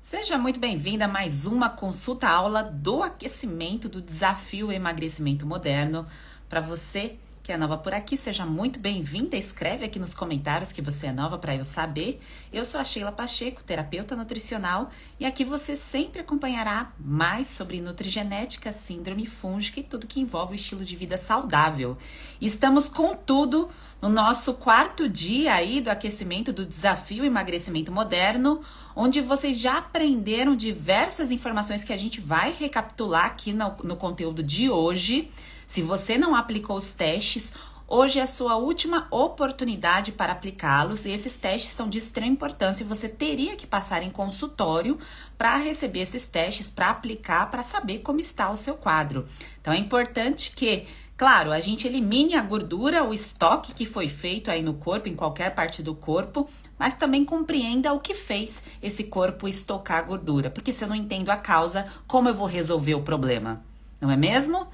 Seja muito bem-vinda a mais uma consulta aula do aquecimento do desafio Emagrecimento Moderno. Para você que é nova por aqui, seja muito bem-vinda. Escreve aqui nos comentários que você é nova para eu saber. Eu sou a Sheila Pacheco, terapeuta nutricional, e aqui você sempre acompanhará mais sobre nutrigenética, síndrome fúngica e tudo que envolve o estilo de vida saudável. Estamos com tudo no nosso quarto dia aí do aquecimento do desafio Emagrecimento Moderno, onde vocês já aprenderam diversas informações que a gente vai recapitular aqui no conteúdo de hoje. Se você não aplicou os testes, hoje é a sua última oportunidade para aplicá-los, e esses testes são de extrema importância e você teria que passar em consultório para receber esses testes, para aplicar, para saber como está o seu quadro. Então é importante que, claro, a gente elimine a gordura, o estoque que foi feito aí no corpo, em qualquer parte do corpo, mas também compreenda o que fez esse corpo estocar gordura, porque se eu não entendo a causa, como eu vou resolver o problema? Não é mesmo?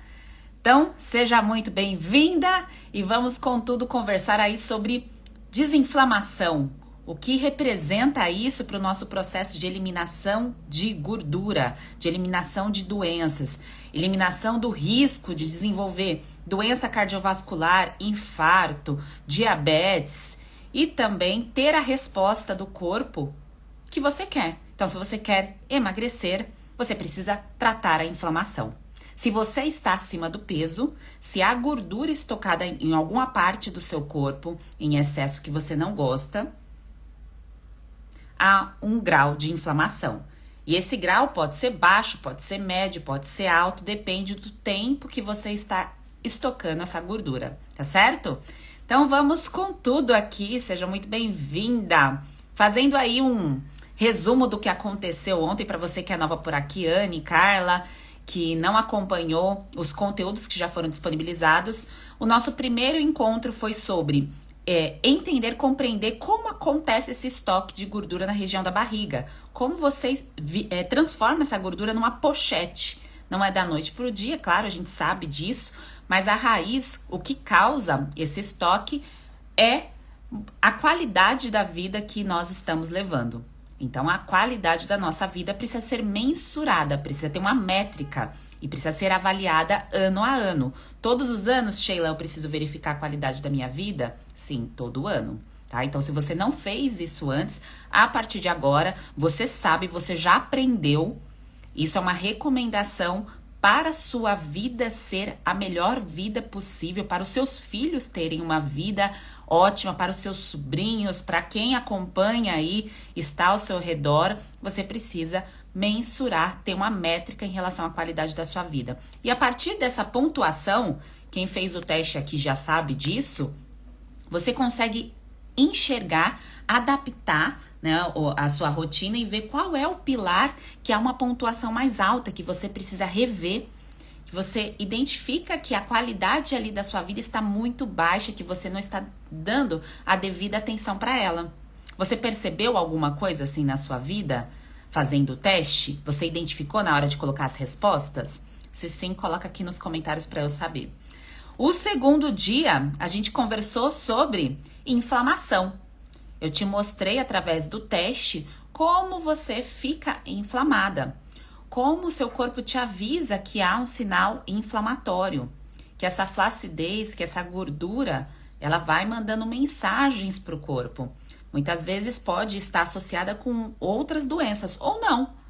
Então, seja muito bem-vinda e vamos, contudo, conversar aí sobre desinflamação. O que representa isso para o nosso processo de eliminação de gordura, de eliminação de doenças, eliminação do risco de desenvolver doença cardiovascular, infarto, diabetes e também ter a resposta do corpo que você quer. Então, se você quer emagrecer, você precisa tratar a inflamação. Se você está acima do peso, se há gordura estocada em alguma parte do seu corpo, em excesso que você não gosta, há um grau de inflamação. E esse grau pode ser baixo, pode ser médio, pode ser alto, depende do tempo que você está estocando essa gordura, tá certo? Então vamos com tudo aqui, seja muito bem-vinda. Fazendo aí um resumo do que aconteceu ontem para você que é nova por aqui, Anne, Carla, que não acompanhou os conteúdos que já foram disponibilizados. O nosso primeiro encontro foi sobre entender, compreender como acontece esse estoque de gordura na região da barriga. Como você transforma essa gordura numa pochete. Não é da noite para o dia, claro, a gente sabe disso, mas a raiz, o que causa esse estoque é a qualidade da vida que nós estamos levando. Então, a qualidade da nossa vida precisa ser mensurada, precisa ter uma métrica e precisa ser avaliada ano a ano. Todos os anos, Sheila, eu preciso verificar a qualidade da minha vida? Sim, todo ano, tá? Então, se você não fez isso antes, a partir de agora, você sabe, você já aprendeu. Isso é uma recomendação para a sua vida ser a melhor vida possível, para os seus filhos terem uma vida ótima, para os seus sobrinhos, para quem acompanha aí, está ao seu redor, você precisa mensurar, ter uma métrica em relação à qualidade da sua vida. E a partir dessa pontuação, quem fez o teste aqui já sabe disso, você consegue enxergar, adaptar, né, a sua rotina e ver qual é o pilar que há uma pontuação mais alta, que você precisa rever. Você identifica que a qualidade ali da sua vida está muito baixa, que você não está dando a devida atenção para ela. Você percebeu alguma coisa assim na sua vida fazendo o teste? Você identificou na hora de colocar as respostas? Se sim, coloca aqui nos comentários para eu saber. O segundo dia, a gente conversou sobre inflamação. Eu te mostrei através do teste como você fica inflamada. Como o seu corpo te avisa que há um sinal inflamatório, que essa flacidez, que essa gordura, ela vai mandando mensagens para o corpo. Muitas vezes pode estar associada com outras doenças, ou não.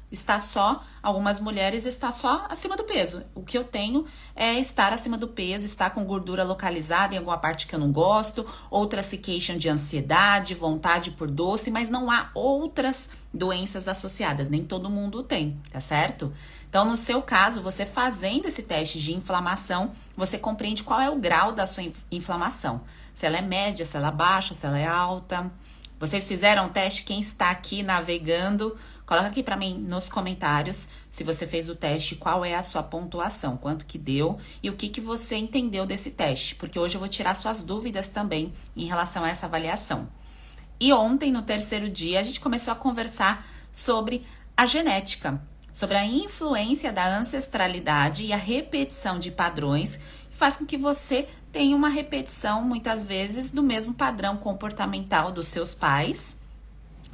Algumas mulheres está só acima do peso. O que eu tenho é estar acima do peso, estar com gordura localizada em alguma parte que eu não gosto, outras se queixam de ansiedade, vontade por doce, mas não há outras doenças associadas, nem todo mundo tem, tá certo? Então, no seu caso, você fazendo esse teste de inflamação, você compreende qual é o grau da sua inflamação. Se ela é média, se ela é baixa, se ela é alta. Vocês fizeram o teste? Quem está aqui navegando, coloca aqui para mim nos comentários se você fez o teste, qual é a sua pontuação, quanto que deu e o que você entendeu desse teste, porque hoje eu vou tirar suas dúvidas também em relação a essa avaliação. E ontem, no terceiro dia, a gente começou a conversar sobre a genética, sobre a influência da ancestralidade e a repetição de padrões, que faz com que você tenha uma repetição, muitas vezes, do mesmo padrão comportamental dos seus pais,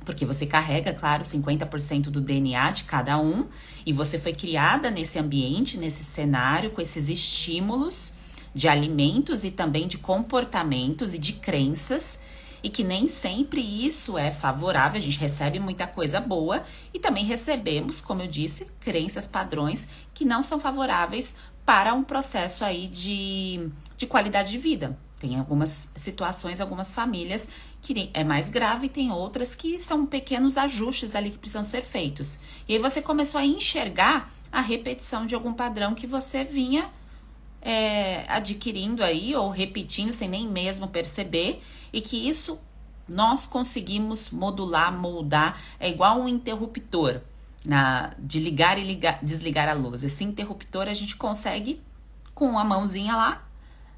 porque você carrega, claro, 50% do DNA de cada um, e você foi criada nesse ambiente, nesse cenário, com esses estímulos de alimentos e também de comportamentos e de crenças, e que nem sempre isso é favorável. A gente recebe muita coisa boa e também recebemos, como eu disse, crenças, padrões que não são favoráveis para um processo aí de qualidade de vida. Tem algumas situações, algumas famílias que é mais grave, tem outras que são pequenos ajustes ali que precisam ser feitos. E aí você começou a enxergar a repetição de algum padrão que você vinha adquirindo aí ou repetindo sem nem mesmo perceber, e que isso nós conseguimos modular, moldar. É igual um interruptor de ligar e desligar a luz. Esse interruptor a gente consegue com a mãozinha lá,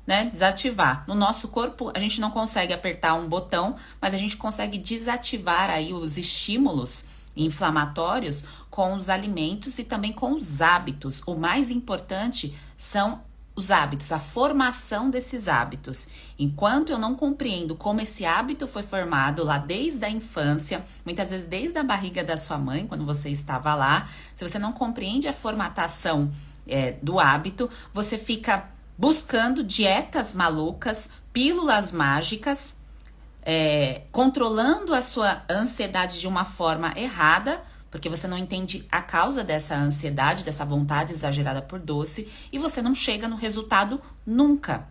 né, desativar. No nosso corpo a gente não consegue apertar um botão, mas a gente consegue desativar aí os estímulos inflamatórios com os alimentos e também com os hábitos. O mais importante são os hábitos, a formação desses hábitos. Enquanto eu não compreendo como esse hábito foi formado lá desde a infância, muitas vezes desde a barriga da sua mãe, quando você estava lá, se você não compreende a formatação do hábito, você fica buscando dietas malucas, pílulas mágicas, controlando a sua ansiedade de uma forma errada, porque você não entende a causa dessa ansiedade, dessa vontade exagerada por doce, e você não chega no resultado nunca,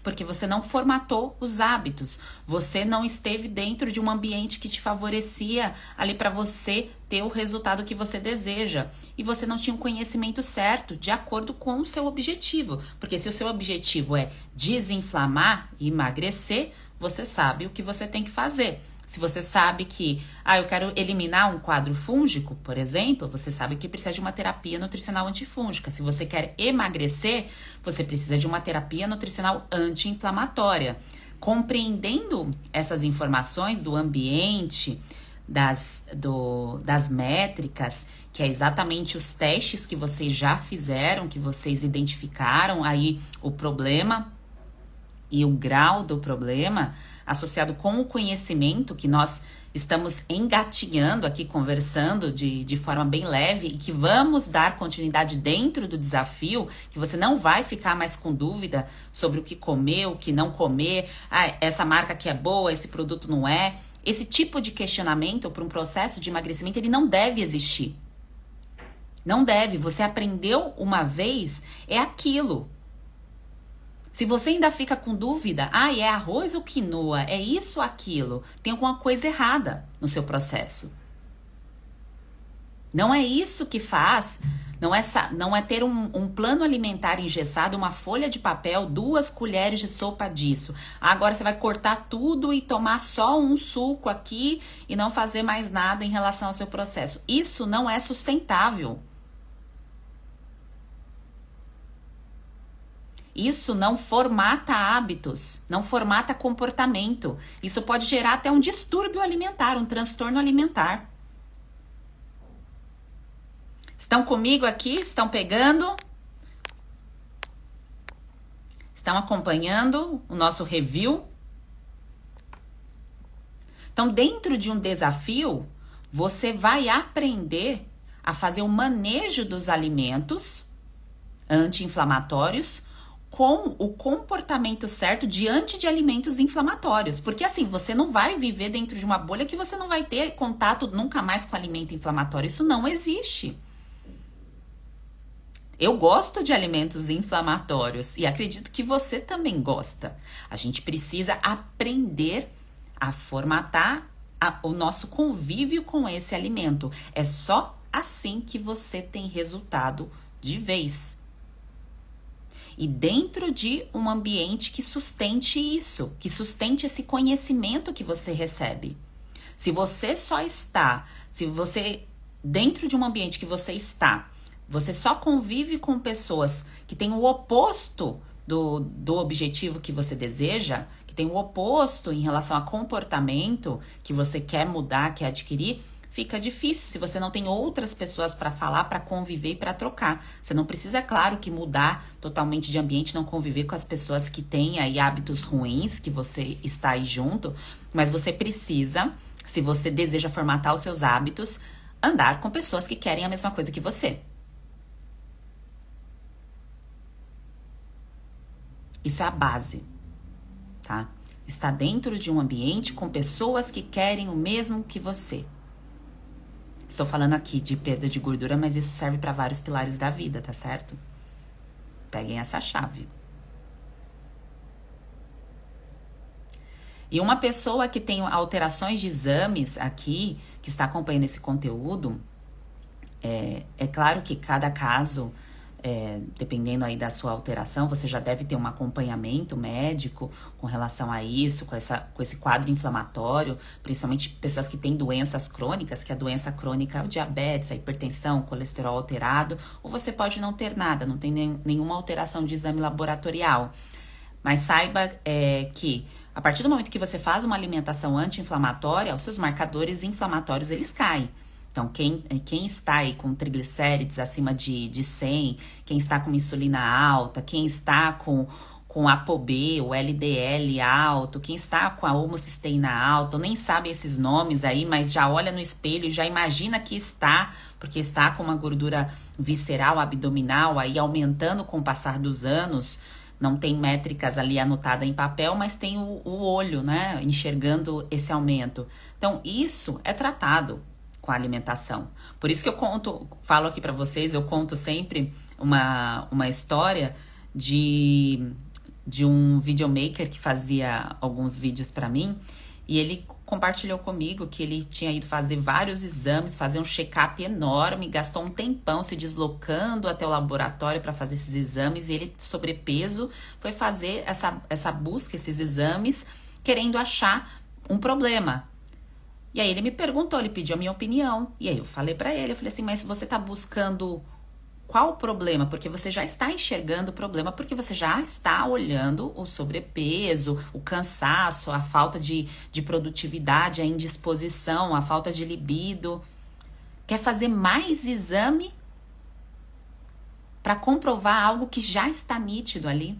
porque você não formatou os hábitos, você não esteve dentro de um ambiente que te favorecia ali para você ter o resultado que você deseja, e você não tinha o conhecimento certo de acordo com o seu objetivo, porque se o seu objetivo é desinflamar e emagrecer, você sabe o que você tem que fazer. Se você sabe que, eu quero eliminar um quadro fúngico, por exemplo, você sabe que precisa de uma terapia nutricional antifúngica. Se você quer emagrecer, você precisa de uma terapia nutricional anti-inflamatória. Compreendendo essas informações do ambiente, das métricas, que é exatamente os testes que vocês já fizeram, que vocês identificaram aí o problema e o grau do problema, associado com o conhecimento que nós estamos engatinhando aqui, conversando de forma bem leve, e que vamos dar continuidade dentro do desafio, que você não vai ficar mais com dúvida sobre o que comer, o que não comer, essa marca aqui é boa, esse produto não é. Esse tipo de questionamento para um processo de emagrecimento, ele não deve existir. Não deve. Você aprendeu uma vez, é aquilo. Se você ainda fica com dúvida, é arroz ou quinoa, é isso ou aquilo, tem alguma coisa errada no seu processo. Não é isso que faz, não é ter um plano alimentar engessado, uma folha de papel, 2 colheres de sopa disso. Agora você vai cortar tudo e tomar só um suco aqui e não fazer mais nada em relação ao seu processo. Isso não é sustentável. Isso não formata hábitos, não formata comportamento. Isso pode gerar até um distúrbio alimentar, um transtorno alimentar. Estão comigo aqui? Estão pegando? Estão acompanhando o nosso review? Então, dentro de um desafio, você vai aprender a fazer o manejo dos alimentos anti-inflamatórios com o comportamento certo diante de alimentos inflamatórios. Porque assim, você não vai viver dentro de uma bolha que você não vai ter contato nunca mais com alimento inflamatório. Isso não existe. Eu gosto de alimentos inflamatórios e acredito que você também gosta. A gente precisa aprender a formatar o nosso convívio com esse alimento. É só assim que você tem resultado de vez. E dentro de um ambiente que sustente isso, que sustente esse conhecimento que você recebe. Se você dentro de um ambiente que você só convive com pessoas que têm o oposto do objetivo que você deseja, que tem o oposto em relação a comportamento que você quer mudar, quer adquirir, fica difícil se você não tem outras pessoas para falar, para conviver e para trocar. Você não precisa, claro, que mudar totalmente de ambiente, não conviver com as pessoas que têm aí hábitos ruins, que você está aí junto, mas você precisa Se você deseja formatar os seus hábitos, andar com pessoas que querem a mesma coisa que você. Isso é a base, tá? Está dentro de um ambiente com pessoas que querem o mesmo que você. Estou falando aqui de perda de gordura, mas isso serve para vários pilares da vida, tá certo? Peguem essa chave. E uma pessoa que tem alterações de exames aqui, que está acompanhando esse conteúdo, é claro que cada caso, dependendo aí da sua alteração, você já deve ter um acompanhamento médico com relação a isso, com esse quadro inflamatório, principalmente pessoas que têm doenças crônicas, que a doença crônica é o diabetes, a hipertensão, o colesterol alterado, ou você pode não ter nada, não tem nenhuma alteração de exame laboratorial. Mas saiba que a partir do momento que você faz uma alimentação anti-inflamatória, os seus marcadores inflamatórios, eles caem. Então, quem está aí com triglicérides acima de 100, quem está com insulina alta, quem está com ApoB, o LDL alto, quem está com a homocisteína alta, nem sabe esses nomes aí, mas já olha no espelho e já imagina que está, porque está com uma gordura visceral, abdominal, aí aumentando com o passar dos anos. Não tem métricas ali anotadas em papel, mas tem o olho, né, enxergando esse aumento. Então, isso é tratado com a alimentação. Por isso que falo aqui para vocês, eu conto sempre uma história de um videomaker que fazia alguns vídeos para mim, e ele compartilhou comigo que ele tinha ido fazer vários exames, fazer um check-up enorme, gastou um tempão se deslocando até o laboratório para fazer esses exames, e ele, sobrepeso, foi fazer essa busca, esses exames, querendo achar um problema. E aí ele me perguntou, ele pediu a minha opinião, e aí eu falei para ele, eu falei assim, mas você tá buscando qual o problema? Porque você já está enxergando o problema, porque você já está olhando o sobrepeso, o cansaço, a falta de produtividade, a indisposição, a falta de libido. Quer fazer mais exame para comprovar algo que já está nítido ali?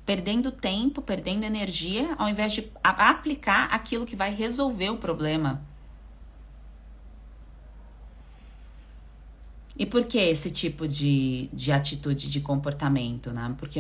Perdendo tempo, perdendo energia, ao invés de aplicar aquilo que vai resolver o problema. E por que esse tipo de atitude, de comportamento, né? Porque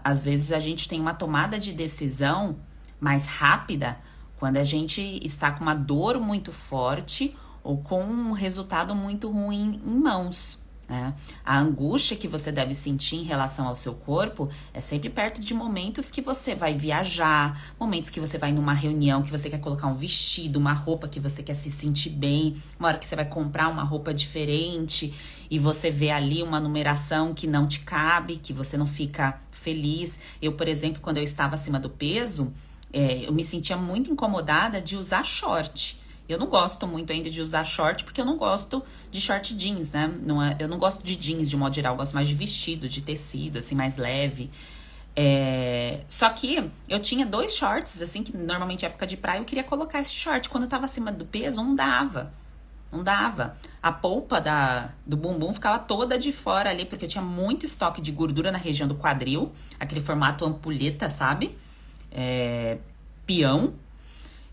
às vezes a gente tem uma tomada de decisão mais rápida quando a gente está com uma dor muito forte ou com um resultado muito ruim em mãos, né? A angústia que você deve sentir em relação ao seu corpo é sempre perto de momentos que você vai viajar, momentos que você vai numa reunião, que você quer colocar um vestido, uma roupa que você quer se sentir bem, uma hora que você vai comprar uma roupa diferente e você vê ali uma numeração que não te cabe, que você não fica feliz. Eu, por exemplo, quando eu estava acima do peso, eu me sentia muito incomodada de usar short. Eu não gosto muito ainda de usar short, porque eu não gosto de short jeans, né? Eu não gosto de jeans de modo geral, eu gosto mais de vestido, de tecido, assim, mais leve. Só que eu tinha 2 shorts, assim, que normalmente é época de praia eu queria colocar esse short. Quando eu tava acima do peso, não dava. A polpa do bumbum ficava toda de fora ali, porque eu tinha muito estoque de gordura na região do quadril, aquele formato ampulheta, sabe? Peão.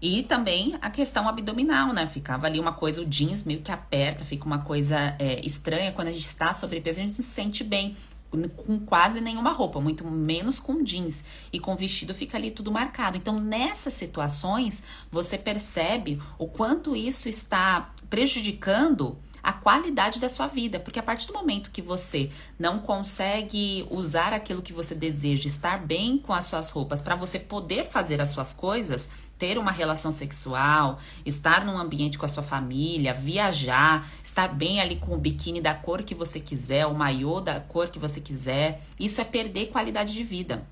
E também a questão abdominal, né? Ficava ali uma coisa, o jeans meio que aperta, fica uma coisa estranha. Quando a gente está sobrepeso, a gente não se sente bem com quase nenhuma roupa, muito menos com jeans. E com vestido fica ali tudo marcado. Então, nessas situações, você percebe o quanto isso está prejudicando a qualidade da sua vida, porque a partir do momento que você não consegue usar aquilo que você deseja, estar bem com as suas roupas para você poder fazer as suas coisas, ter uma relação sexual, estar num ambiente com a sua família, viajar, estar bem ali com o biquíni da cor que você quiser, o maiô da cor que você quiser, isso é perder qualidade de vida.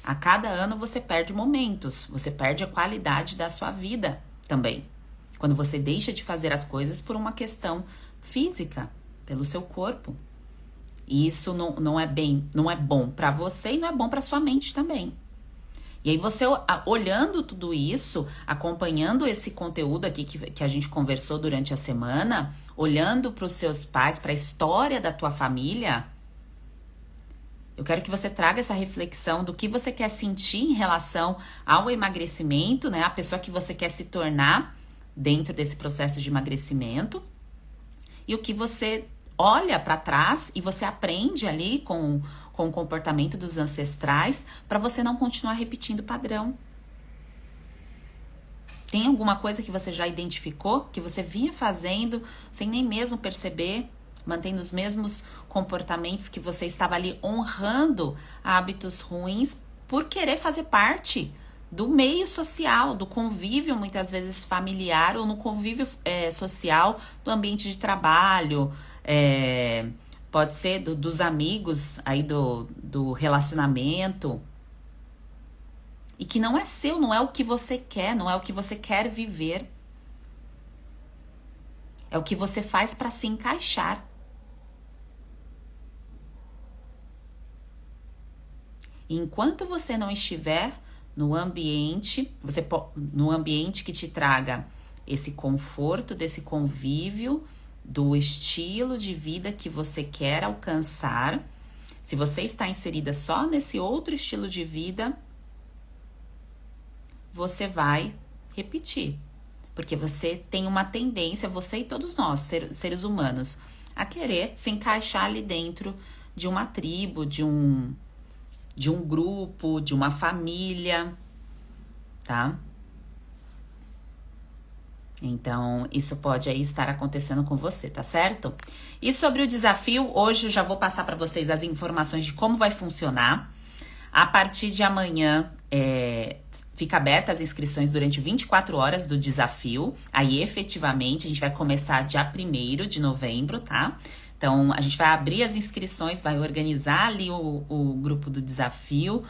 A cada ano você perde momentos, você perde a qualidade da sua vida também. Quando você deixa de fazer as coisas por uma questão física, pelo seu corpo. E isso não é bom para você e não é bom para sua mente também. E aí você, olhando tudo isso, acompanhando esse conteúdo aqui que a gente conversou durante a semana, olhando para os seus pais, para a história da tua família, Eu quero que você traga essa reflexão do que você quer sentir em relação ao emagrecimento, né? A pessoa que você quer se tornar dentro desse processo de emagrecimento. E o que você olha para trás e você aprende ali com o comportamento dos ancestrais para você não continuar repetindo o padrão. Tem alguma coisa que você já identificou, que você vinha fazendo sem nem mesmo perceber, mantendo os mesmos comportamentos que você estava ali honrando hábitos ruins por querer fazer parte do meio social, do convívio muitas vezes familiar ou no convívio social do ambiente de trabalho, pode ser dos amigos aí do relacionamento. E que não é seu, não é o que você quer, não é o que você quer viver. É o que você faz para se encaixar. E enquanto você não estiver no ambiente que te traga esse conforto, desse convívio, do estilo de vida que você quer alcançar, se você está inserida só nesse outro estilo de vida, você vai repetir. Porque você tem uma tendência, você e todos nós, seres humanos, a querer se encaixar ali dentro de uma tribo, de um grupo, de uma família, tá? Então, isso pode aí estar acontecendo com você, tá certo? E sobre o desafio, hoje eu já vou passar para vocês as informações de como vai funcionar. A partir de amanhã, fica aberta as inscrições durante 24 horas do desafio. Aí, efetivamente, a gente vai começar dia 1º de novembro, tá? Então, a gente vai abrir as inscrições, vai organizar ali o grupo do desafio,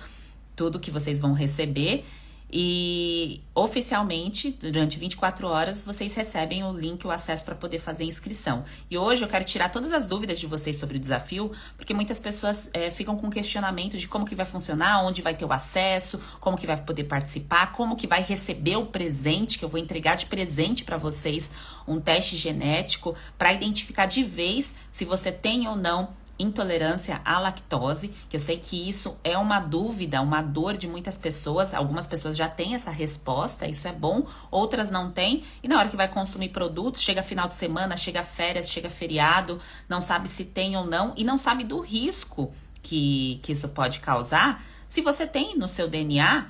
tudo que vocês vão receber. E, oficialmente, durante 24 horas, vocês recebem o link, o acesso para poder fazer a inscrição. E hoje eu quero tirar todas as dúvidas de vocês sobre o desafio, porque muitas pessoas ficam com questionamento de como que vai funcionar, onde vai ter o acesso, como que vai poder participar, como que vai receber o presente, que eu vou entregar de presente para vocês, um teste genético para identificar de vez se você tem ou não intolerância à lactose, que eu sei que isso é uma dúvida, uma dor de muitas pessoas. Algumas pessoas já têm essa resposta, isso é bom, outras não têm, e na hora que vai consumir produtos, chega final de semana, chega férias, chega feriado, não sabe se tem ou não, e não sabe do risco que isso pode causar, se você tem no seu DNA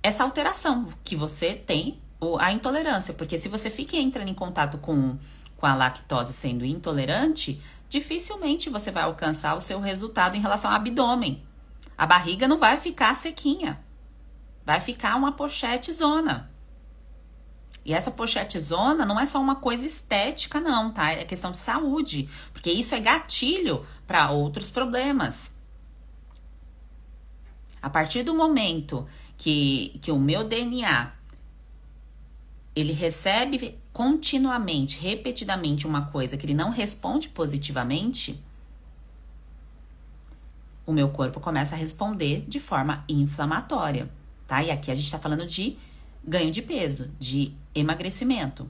essa alteração, que você tem a intolerância, porque se você fica entrando em contato com a lactose sendo intolerante, dificilmente você vai alcançar o seu resultado em relação ao abdômen. A barriga não vai ficar sequinha. Vai ficar uma pochetezona. E essa pochetezona não é só uma coisa estética, não, tá? É questão de saúde. Porque isso é gatilho para outros problemas. A partir do momento que o meu DNA ele recebe continuamente, repetidamente uma coisa que ele não responde positivamente, o meu corpo começa a responder de forma inflamatória, tá? E aqui a gente tá falando de ganho de peso, de emagrecimento.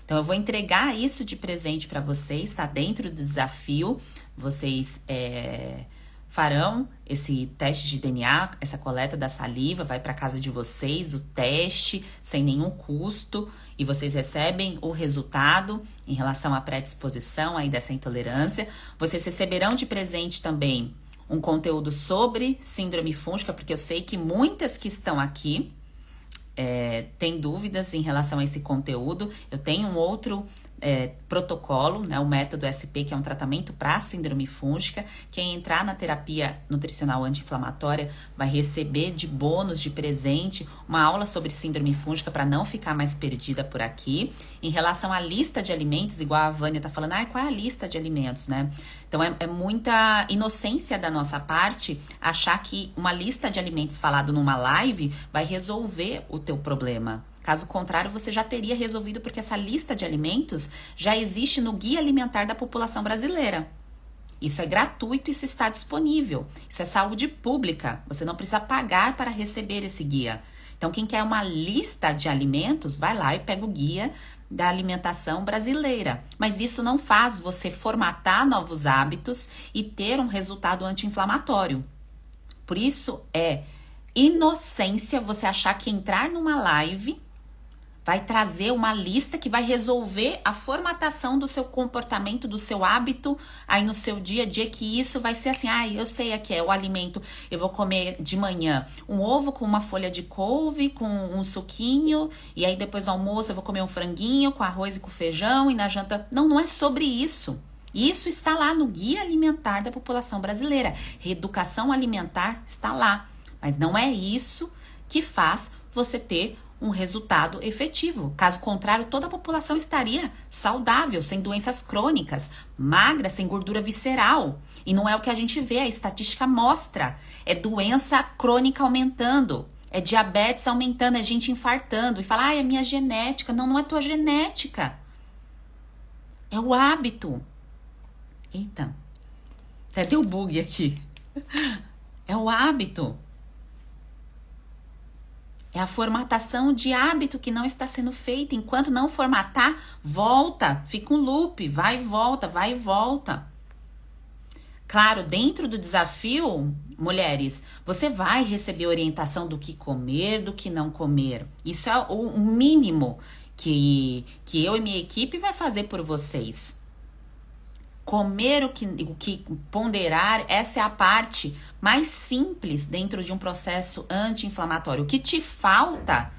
Então eu vou entregar isso de presente para vocês, tá? Dentro do desafio, vocês farão esse teste de DNA, essa coleta da saliva, vai para casa de vocês, o teste, sem nenhum custo, e vocês recebem o resultado em relação à predisposição aí dessa intolerância. Vocês receberão de presente também um conteúdo sobre síndrome fúngica, porque eu sei que muitas que estão aqui têm dúvidas em relação a esse conteúdo. Eu tenho um outro protocolo, né, o método SP, que é um tratamento para síndrome fúngica. Quem entrar na terapia nutricional anti-inflamatória vai receber de bônus, de presente, uma aula sobre síndrome fúngica para não ficar mais perdida por aqui. Em relação à lista de alimentos, igual a Vânia tá falando, qual é a lista de alimentos, né? Então é muita inocência da nossa parte achar que uma lista de alimentos falado numa live vai resolver o teu problema. Caso contrário, você já teria resolvido, porque essa lista de alimentos já existe no Guia Alimentar da População Brasileira. Isso é gratuito, isso está disponível. Isso é saúde pública. Você não precisa pagar para receber esse guia. Então, quem quer uma lista de alimentos, vai lá e pega o guia da alimentação brasileira. Mas isso não faz você formatar novos hábitos e ter um resultado anti-inflamatório. Por isso é inocência você achar que entrar numa live vai trazer uma lista que vai resolver a formatação do seu comportamento, do seu hábito aí no seu dia a dia, que isso vai ser assim, eu sei aqui é o alimento, eu vou comer de manhã um ovo com uma folha de couve, com um suquinho, e aí depois do almoço eu vou comer um franguinho com arroz e com feijão, e na janta... Não é sobre isso. Isso está lá no Guia Alimentar da População Brasileira. Reeducação alimentar está lá. Mas não é isso que faz você ter um resultado efetivo. Caso contrário, toda a população estaria saudável, sem doenças crônicas, magra, sem gordura visceral. E não é o que a gente vê, a estatística mostra. É doença crônica aumentando, é diabetes aumentando, é gente infartando. E fala, é minha genética. Não, não é tua genética. É o hábito. Eita, até deu bug aqui. É o hábito. É a formatação de hábito que não está sendo feita. Enquanto não formatar, volta, fica um loop, vai e volta, vai e volta. Claro, dentro do desafio, mulheres, você vai receber orientação do que comer, do que não comer. Isso é o mínimo que eu e minha equipe vai fazer por vocês. Comer o que ponderar, essa é a parte mais simples dentro de um processo anti-inflamatório. O que te falta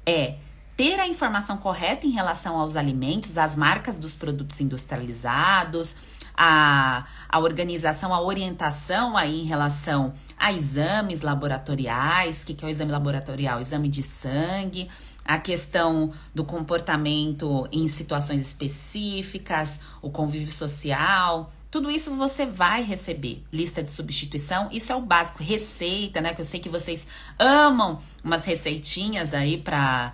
é ter a informação correta em relação aos alimentos, às marcas dos produtos industrializados, a organização, a orientação aí em relação a exames laboratoriais. O que é o exame laboratorial? Exame de sangue, a questão do comportamento em situações específicas, o convívio social, tudo isso você vai receber. Lista de substituição, isso é o básico. Receita, né? Que eu sei que vocês amam umas receitinhas aí para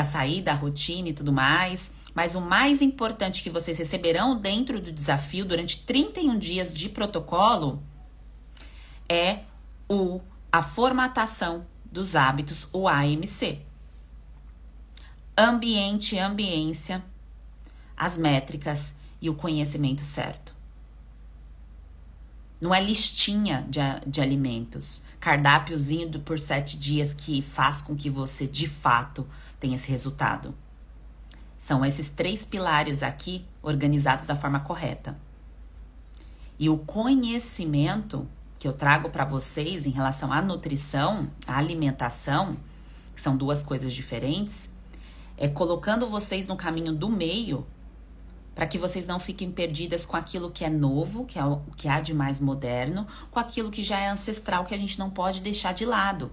sair da rotina e tudo mais. Mas o mais importante que vocês receberão dentro do desafio durante 31 dias de protocolo é a formatação dos hábitos, o AMC. Ambiente, ambiência, as métricas e o conhecimento certo. Não é listinha de alimentos, cardápiozinho por 7 dias que faz com que você de fato tenha esse resultado. São esses 3 pilares aqui organizados da forma correta. E o conhecimento que eu trago para vocês em relação à nutrição, à alimentação, que são 2 coisas diferentes, é colocando vocês no caminho do meio para que vocês não fiquem perdidas com aquilo que é novo, que é o que há de mais moderno, com aquilo que já é ancestral, que a gente não pode deixar de lado.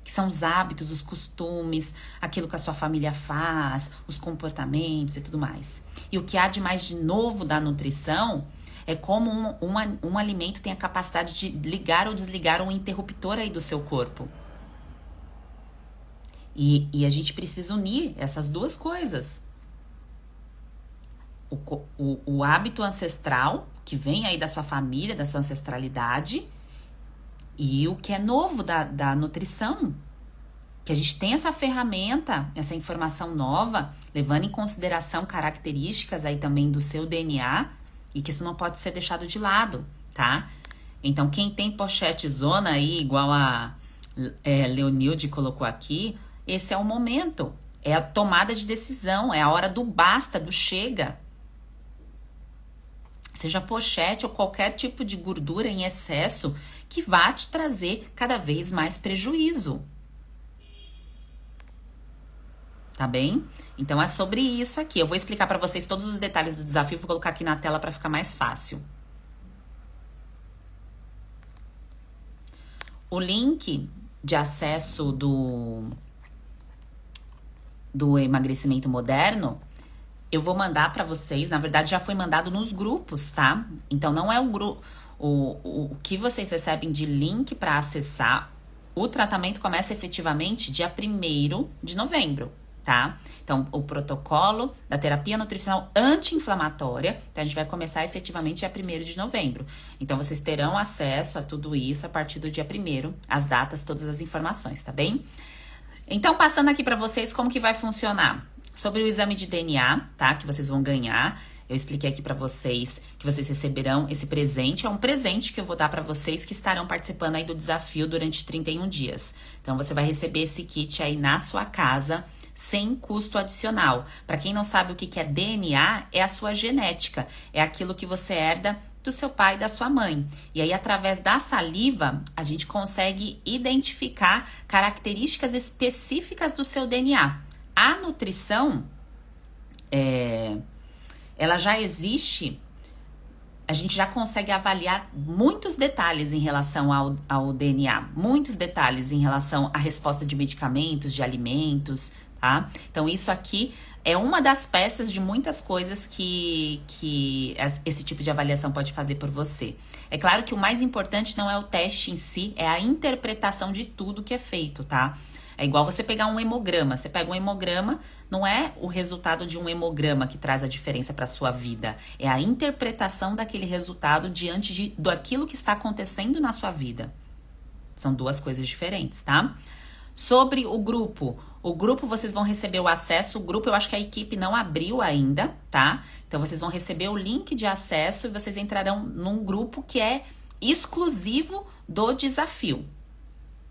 Que são os hábitos, os costumes, aquilo que a sua família faz, os comportamentos e tudo mais. E o que há de mais de novo da nutrição é como um alimento tem a capacidade de ligar ou desligar um interruptor aí do seu corpo. E a gente precisa unir essas 2 coisas. O hábito ancestral, que vem aí da sua família, da sua ancestralidade, e o que é novo da nutrição. Que a gente tem essa ferramenta, essa informação nova, levando em consideração características aí também do seu DNA, e que isso não pode ser deixado de lado, tá? Então, quem tem pochete zona aí, igual a Leonilde colocou aqui, esse é o momento, é a tomada de decisão, é a hora do basta, do chega. Seja pochete ou qualquer tipo de gordura em excesso que vá te trazer cada vez mais prejuízo. Tá bem? Então é sobre isso aqui. Eu vou explicar para vocês todos os detalhes do desafio, vou colocar aqui na tela para ficar mais fácil. O link de acesso do emagrecimento moderno, eu vou mandar para vocês, na verdade já foi mandado nos grupos, tá? Então não é o grupo, o que vocês recebem de link para acessar, o tratamento começa efetivamente dia 1º de novembro, tá? Então o protocolo da terapia nutricional anti-inflamatória, então a gente vai começar efetivamente dia 1º de novembro. Então vocês terão acesso a tudo isso a partir do dia 1º, as datas, todas as informações, tá bem? Então, passando aqui para vocês como que vai funcionar. Sobre o exame de DNA, tá? Que vocês vão ganhar. Eu expliquei aqui para vocês que vocês receberão esse presente. É um presente que eu vou dar para vocês que estarão participando aí do desafio durante 31 dias. Então, você vai receber esse kit aí na sua casa, sem custo adicional. Para quem não sabe o que é DNA, é a sua genética. É aquilo que você herda do seu pai e da sua mãe. E aí, através da saliva, a gente consegue identificar características específicas do seu DNA. A nutrição, ela já existe, a gente já consegue avaliar muitos detalhes em relação ao DNA, muitos detalhes em relação à resposta de medicamentos, de alimentos, tá? Então, isso aqui é uma das peças de muitas coisas que esse tipo de avaliação pode fazer por você. É claro que o mais importante não é o teste em si, é a interpretação de tudo que é feito, tá? É igual você pegar um hemograma. Você pega um hemograma, não é o resultado de um hemograma que traz a diferença para a sua vida. É a interpretação daquele resultado diante daquilo que está acontecendo na sua vida. São duas coisas diferentes, tá? Sobre o grupo vocês vão receber o acesso. O grupo eu acho que a equipe não abriu ainda, tá? Então vocês vão receber o link de acesso e vocês entrarão num grupo que é exclusivo do desafio.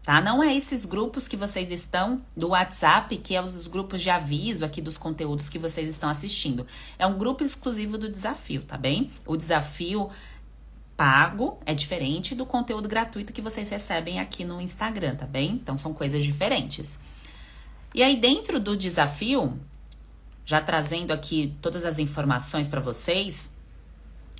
Tá? Não é esses grupos que vocês estão do WhatsApp, que é os grupos de aviso aqui dos conteúdos que vocês estão assistindo. É um grupo exclusivo do desafio, tá bem? O desafio pago é diferente do conteúdo gratuito que vocês recebem aqui no Instagram, tá bem? Então, são coisas diferentes. E aí, dentro do desafio, já trazendo aqui todas as informações para vocês,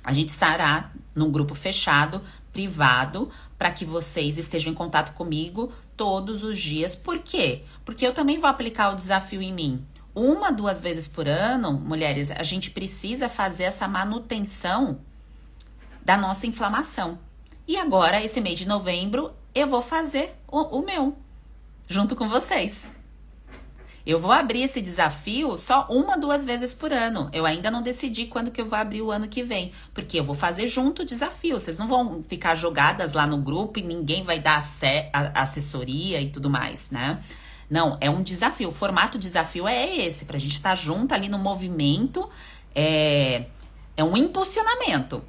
a gente estará num grupo fechado, privado, para que vocês estejam em contato comigo todos os dias. Por quê? Porque eu também vou aplicar o desafio em mim. 1, 2 vezes por ano, mulheres, a gente precisa fazer essa manutenção da nossa inflamação. E agora, esse mês de novembro, eu vou fazer o meu, junto com vocês. Eu vou abrir esse desafio só 1, 2 vezes por ano. Eu ainda não decidi quando que eu vou abrir o ano que vem. Porque eu vou fazer junto o desafio. Vocês não vão ficar jogadas lá no grupo e ninguém vai dar assessoria e tudo mais, né? Não, é um desafio. O formato desafio é esse. Pra gente estar junto ali no movimento. É um impulsionamento.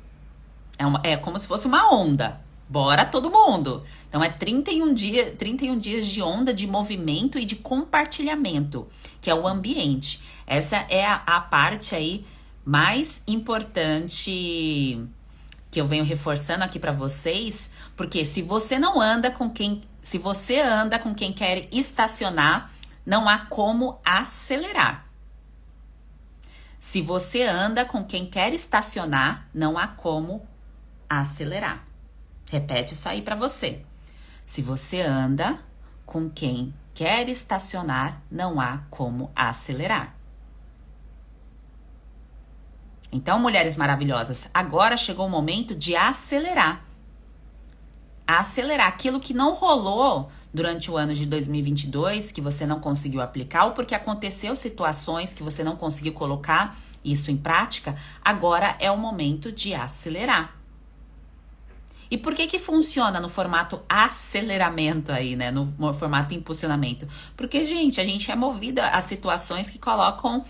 É como se fosse uma onda. Bora todo mundo! Então, é 31 dias de onda de movimento e de compartilhamento, que é o ambiente. Essa é a parte aí mais importante que eu venho reforçando aqui para vocês, porque se você anda com quem quer estacionar, não há como acelerar. Se você anda com quem quer estacionar, não há como acelerar. Repete isso aí para você. Se você anda com quem quer estacionar, não há como acelerar. Então, mulheres maravilhosas, agora chegou o momento de acelerar. Acelerar aquilo que não rolou durante o ano de 2022, que você não conseguiu aplicar, ou porque aconteceu situações que você não conseguiu colocar isso em prática, agora é o momento de acelerar. E por que funciona no formato aceleramento aí, né? No formato impulsionamento? Porque, gente, a gente é movida a situações que colocam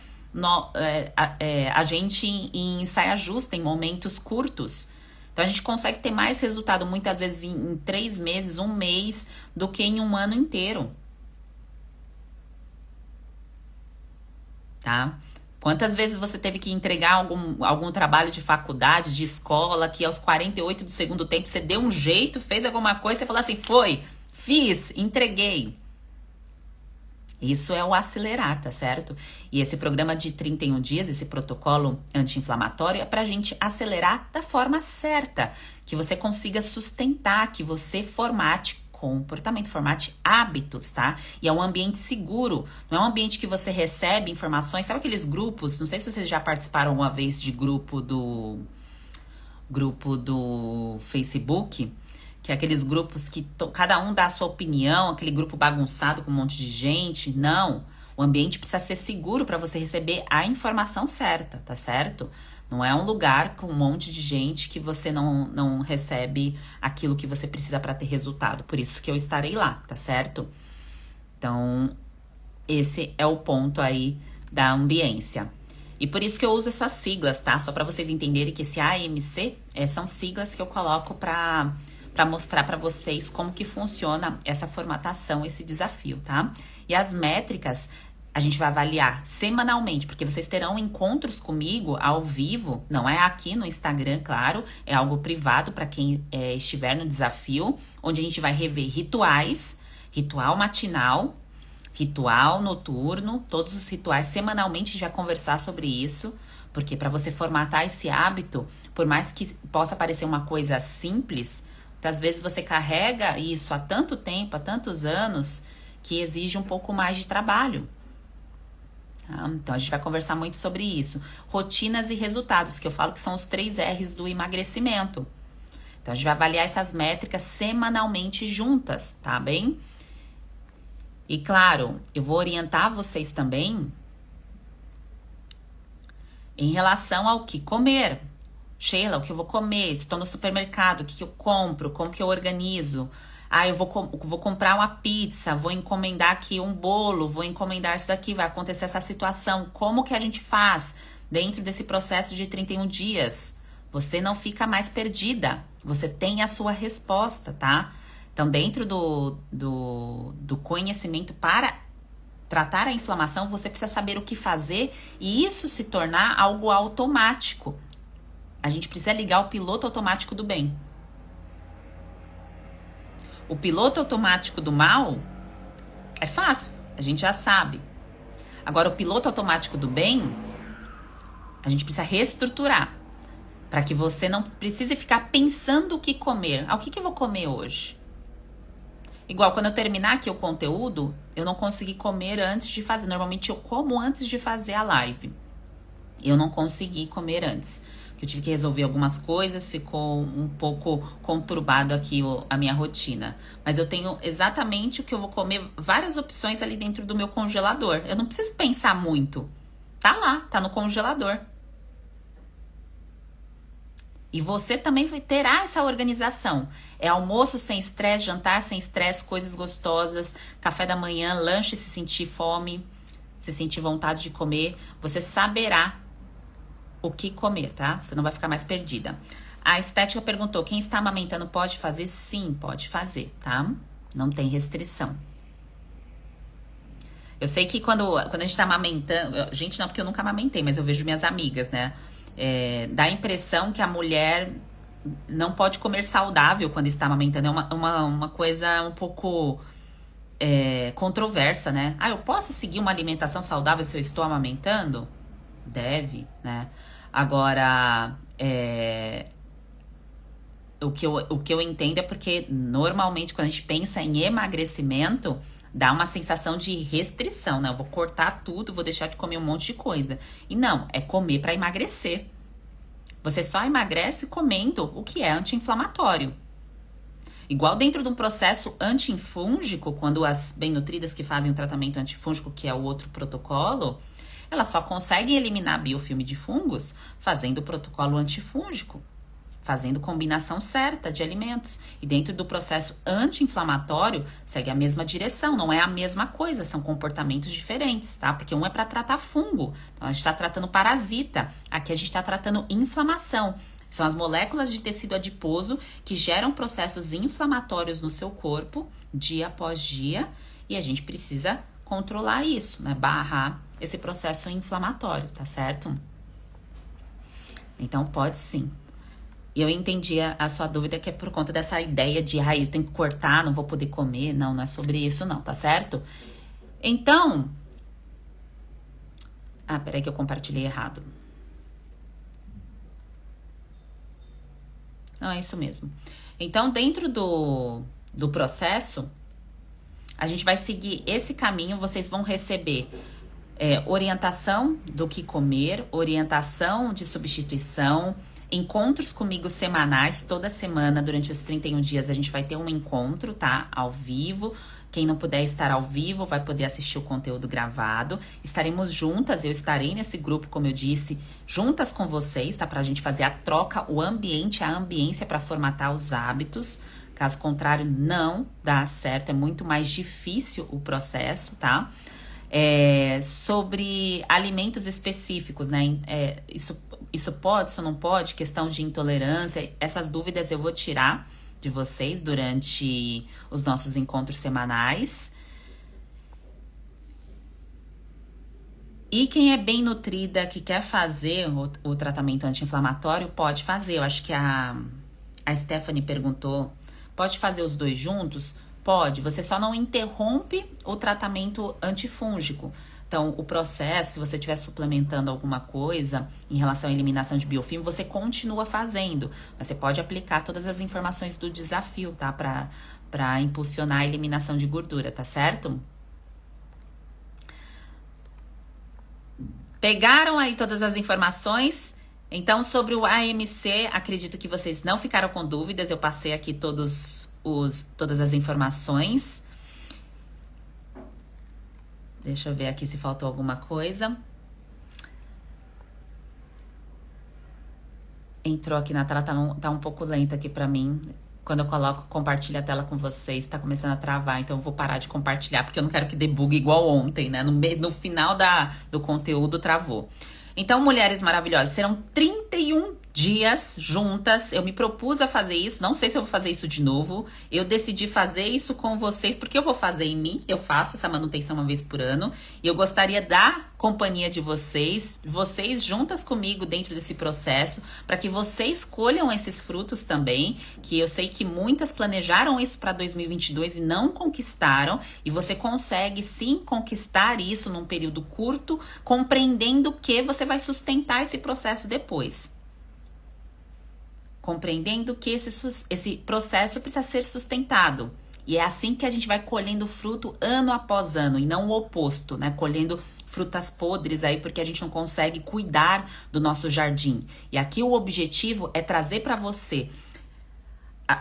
a gente em saia justa, em momentos curtos. Então, a gente consegue ter mais resultado, muitas vezes, em 3 meses, 1 mês, do que em um ano inteiro. Tá? Quantas vezes você teve que entregar algum trabalho de faculdade, de escola, que aos 48 do segundo tempo você deu um jeito, fez alguma coisa, você falou assim, fiz, entreguei. Isso é o acelerar, tá certo? E esse programa de 31 dias, esse protocolo anti-inflamatório, é pra gente acelerar da forma certa, que você consiga sustentar, que você formate comportamento, formate hábitos, tá? E é um ambiente seguro, não é um ambiente que você recebe informações, sabe aqueles grupos, não sei se vocês já participaram uma vez de grupo do Facebook, que é aqueles grupos que cada um dá a sua opinião, aquele grupo bagunçado com um monte de gente. Não, o ambiente precisa ser seguro para você receber a informação certa, tá certo? Não é um lugar com um monte de gente que você não recebe aquilo que você precisa para ter resultado. Por isso que eu estarei lá, tá certo? Então, Esse é o ponto aí da ambiência. E por isso que eu uso essas siglas, tá? Só para vocês entenderem que esse AMC são siglas que eu coloco para mostrar para vocês como que funciona essa formatação, esse desafio, tá? E as métricas a gente vai avaliar semanalmente, porque vocês terão encontros comigo ao vivo, não é aqui no Instagram, claro, é algo privado para quem estiver no desafio, onde a gente vai rever rituais, ritual matinal, ritual noturno, todos os rituais semanalmente a gente vai conversar sobre isso, porque para você formatar esse hábito, por mais que possa parecer uma coisa simples, às vezes você carrega isso há tanto tempo, há tantos anos, que exige um pouco mais de trabalho. Então, a gente vai conversar muito sobre isso. Rotinas e resultados, que eu falo que são os 3 R's do emagrecimento. Então, a gente vai avaliar essas métricas semanalmente juntas, tá bem? E, claro, eu vou orientar vocês também em relação ao que comer. Sheila, o que eu vou comer? Estou no supermercado, o que eu compro? Como que eu organizo? Eu vou comprar uma pizza, vou encomendar aqui um bolo, vou encomendar isso daqui, vai acontecer essa situação. Como que a gente faz dentro desse processo de 31 dias? Você não fica mais perdida, você tem a sua resposta, tá? Então, dentro do conhecimento para tratar a inflamação, você precisa saber o que fazer e isso se tornar algo automático. A gente precisa ligar o piloto automático do bem. O piloto automático do mal é fácil, a gente já sabe. Agora, o piloto automático do bem, a gente precisa reestruturar. Para que você não precise ficar pensando o que comer. O que eu vou comer hoje? Igual, quando eu terminar aqui o conteúdo, eu não consegui comer antes de fazer. Normalmente eu como antes de fazer a live. Eu não consegui comer antes. Eu tive que resolver algumas coisas, ficou um pouco conturbado aqui a minha rotina. Mas eu tenho exatamente o que eu vou comer, várias opções ali dentro do meu congelador. Eu não preciso pensar muito. Tá lá, tá no congelador. E você também terá essa organização. É almoço sem estresse, jantar sem estresse, coisas gostosas, café da manhã, lanche se sentir fome, se sentir vontade de comer. Você saberá o que comer, tá? Você não vai ficar mais perdida. A Estética perguntou, quem está amamentando pode fazer? Sim, pode fazer, tá? Não tem restrição. Eu sei que quando a gente tá amamentando... Gente, não, porque eu nunca amamentei, mas eu vejo minhas amigas, né? Dá a impressão que a mulher não pode comer saudável quando está amamentando. É uma coisa um pouco controversa, né? Eu posso seguir uma alimentação saudável se eu estou amamentando? Deve, né? Agora, o que eu entendo é porque normalmente quando a gente pensa em emagrecimento, dá uma sensação de restrição, né? Eu vou cortar tudo, vou deixar de comer um monte de coisa. E não, é comer para emagrecer. Você só emagrece comendo o que é anti-inflamatório. Igual dentro de um processo antifúngico, quando as bem-nutridas que fazem o tratamento antifúngico, que é o outro protocolo, elas só conseguem eliminar biofilme de fungos fazendo o protocolo antifúngico, fazendo combinação certa de alimentos. E dentro do processo anti-inflamatório, segue a mesma direção, não é a mesma coisa, são comportamentos diferentes, tá? Porque um é para tratar fungo, então a gente está tratando parasita, aqui a gente está tratando inflamação. São as moléculas de tecido adiposo que geram processos inflamatórios no seu corpo, dia após dia, e a gente precisa controlar isso, né? Barrar esse processo inflamatório, tá certo? Então, pode sim. E eu entendi a sua dúvida, que é por conta dessa ideia de, eu tenho que cortar, não vou poder comer. Não, não é sobre isso não, tá certo? Então... peraí que eu compartilhei errado. Não, é isso mesmo. Então, dentro do processo, a gente vai seguir esse caminho, vocês vão receber orientação do que comer, orientação de substituição, encontros comigo semanais, toda semana, durante os 31 dias, a gente vai ter um encontro, tá? Ao vivo. Quem não puder estar ao vivo vai poder assistir o conteúdo gravado. Estaremos juntas, eu estarei nesse grupo, como eu disse, juntas com vocês, tá? Pra gente fazer a troca, o ambiente, a ambiência para formatar os hábitos. Caso contrário, não dá certo, é muito mais difícil o processo, tá? Sobre alimentos específicos, né? Isso pode, isso não pode, questão de intolerância, essas dúvidas eu vou tirar de vocês durante os nossos encontros semanais. E quem é bem nutrida, que quer fazer o tratamento anti-inflamatório, pode fazer. Eu acho que a Stephanie perguntou, pode fazer os dois juntos? Pode, você só não interrompe o tratamento antifúngico. Então, o processo, se você estiver suplementando alguma coisa em relação à eliminação de biofilme, você continua fazendo. Mas você pode aplicar todas as informações do desafio, tá? Para impulsionar a eliminação de gordura, tá certo? Pegaram aí todas as informações? Então, sobre o AMC, acredito que vocês não ficaram com dúvidas. Eu passei aqui todas as informações. Deixa eu ver aqui se faltou alguma coisa. Entrou aqui na tela, tá um pouco lento aqui pra mim. Quando eu coloco compartilha a tela com vocês, tá começando a travar. Então eu vou parar de compartilhar, porque eu não quero que debugue igual ontem, né? No final do conteúdo travou. Então, mulheres maravilhosas, serão 31 dias juntas. Eu me propus a fazer isso, não sei se eu vou fazer isso de novo. Eu decidi fazer isso com vocês, porque eu vou fazer em mim. Eu faço essa manutenção uma vez por ano. E eu gostaria da companhia de vocês juntas comigo dentro desse processo, para que vocês colham esses frutos também, que eu sei que muitas planejaram isso para 2022 e não conquistaram, e você consegue sim conquistar isso num período curto, compreendendo que você vai sustentar esse processo depois. Compreendendo que esse processo precisa ser sustentado. E é assim que a gente vai colhendo fruto ano após ano, e não o oposto, né? Colhendo frutas podres aí, porque a gente não consegue cuidar do nosso jardim. E aqui o objetivo é trazer para você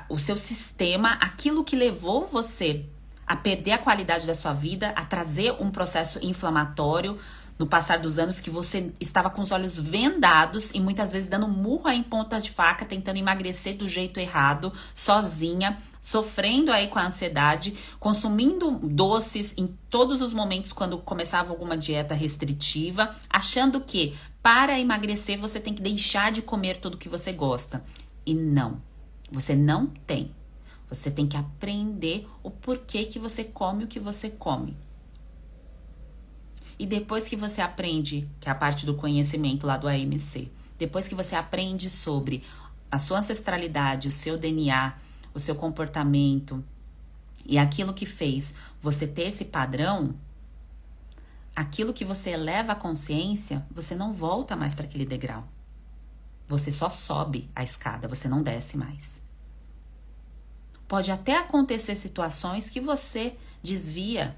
o seu sistema, aquilo que levou você a perder a qualidade da sua vida, a trazer um processo inflamatório no passar dos anos, que você estava com os olhos vendados e muitas vezes dando murro em ponta de faca, tentando emagrecer do jeito errado, sozinha, sofrendo aí com a ansiedade, consumindo doces em todos os momentos quando começava alguma dieta restritiva, achando que para emagrecer você tem que deixar de comer tudo que você gosta. E não, você não tem. Você tem que aprender o porquê que você come o que você come. E depois que você aprende, que é a parte do conhecimento lá do AMC, depois que você aprende sobre a sua ancestralidade, o seu DNA, o seu comportamento e aquilo que fez você ter esse padrão, aquilo que você eleva a consciência, você não volta mais para aquele degrau. Você só sobe a escada, você não desce mais. Pode até acontecer situações que você desvia,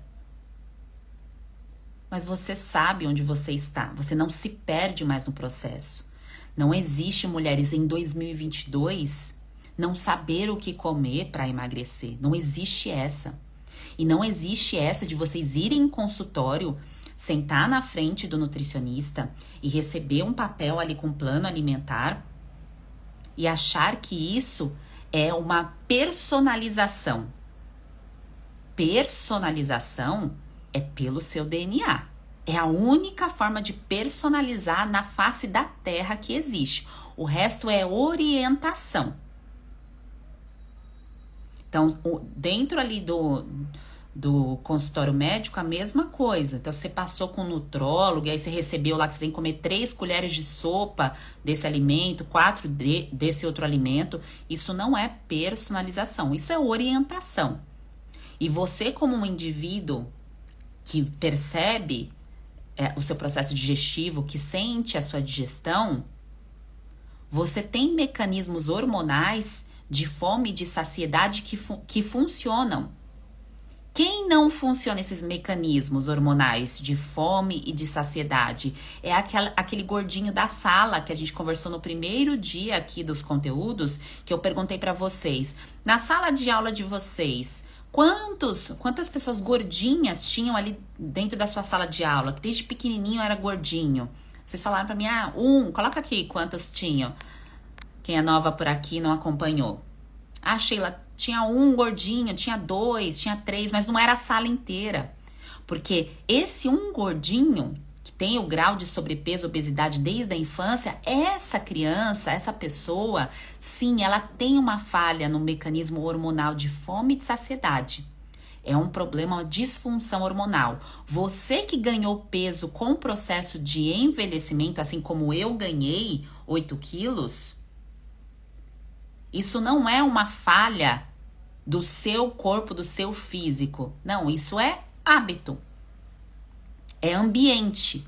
mas você sabe onde você está. Você não se perde mais no processo. Não existe, mulheres, em 2022, não saber o que comer para emagrecer. Não existe essa. E não existe essa de vocês irem em consultório, sentar na frente do nutricionista e receber um papel ali com plano alimentar e achar que isso é uma personalização. Personalização é pelo seu DNA. É a única forma de personalizar na face da Terra que existe. O resto é orientação. Então, dentro ali do consultório médico, a mesma coisa. Então, você passou com um nutrólogo, e aí você recebeu lá que você tem que comer 3 colheres de sopa desse alimento, 4 desse outro alimento. Isso não é personalização, isso é orientação. E você, como um indivíduo que percebe o seu processo digestivo, que sente a sua digestão, você tem mecanismos hormonais de fome e de saciedade que funcionam. Quem não funciona esses mecanismos hormonais de fome e de saciedade? É aquele gordinho da sala que a gente conversou no primeiro dia aqui dos conteúdos, que eu perguntei para vocês. Na sala de aula de vocês, quantas pessoas gordinhas tinham ali dentro da sua sala de aula, que desde pequenininho era gordinho? Vocês falaram pra mim, coloca aqui quantos tinham. Quem é nova por aqui não acompanhou. Sheila, tinha 1 gordinho, tinha 2, tinha 3, mas não era a sala inteira. Porque esse um gordinho que tem o grau de sobrepeso, obesidade desde a infância, essa criança, essa pessoa, sim, ela tem uma falha no mecanismo hormonal de fome e de saciedade. É um problema, uma disfunção hormonal. Você que ganhou peso com o processo de envelhecimento, assim como eu ganhei 8 quilos, isso não é uma falha do seu corpo, do seu físico. Não, isso é hábito. É ambiente.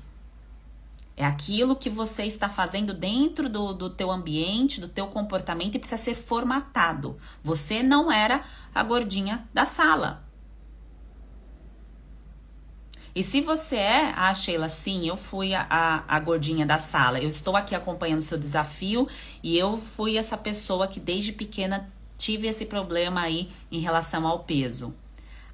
É aquilo que você está fazendo dentro do teu ambiente, do teu comportamento e precisa ser formatado. Você não era a gordinha da sala. E se você é, Sheila, sim, eu fui a gordinha da sala. Eu estou aqui acompanhando o seu desafio e eu fui essa pessoa que desde pequena tive esse problema aí em relação ao peso.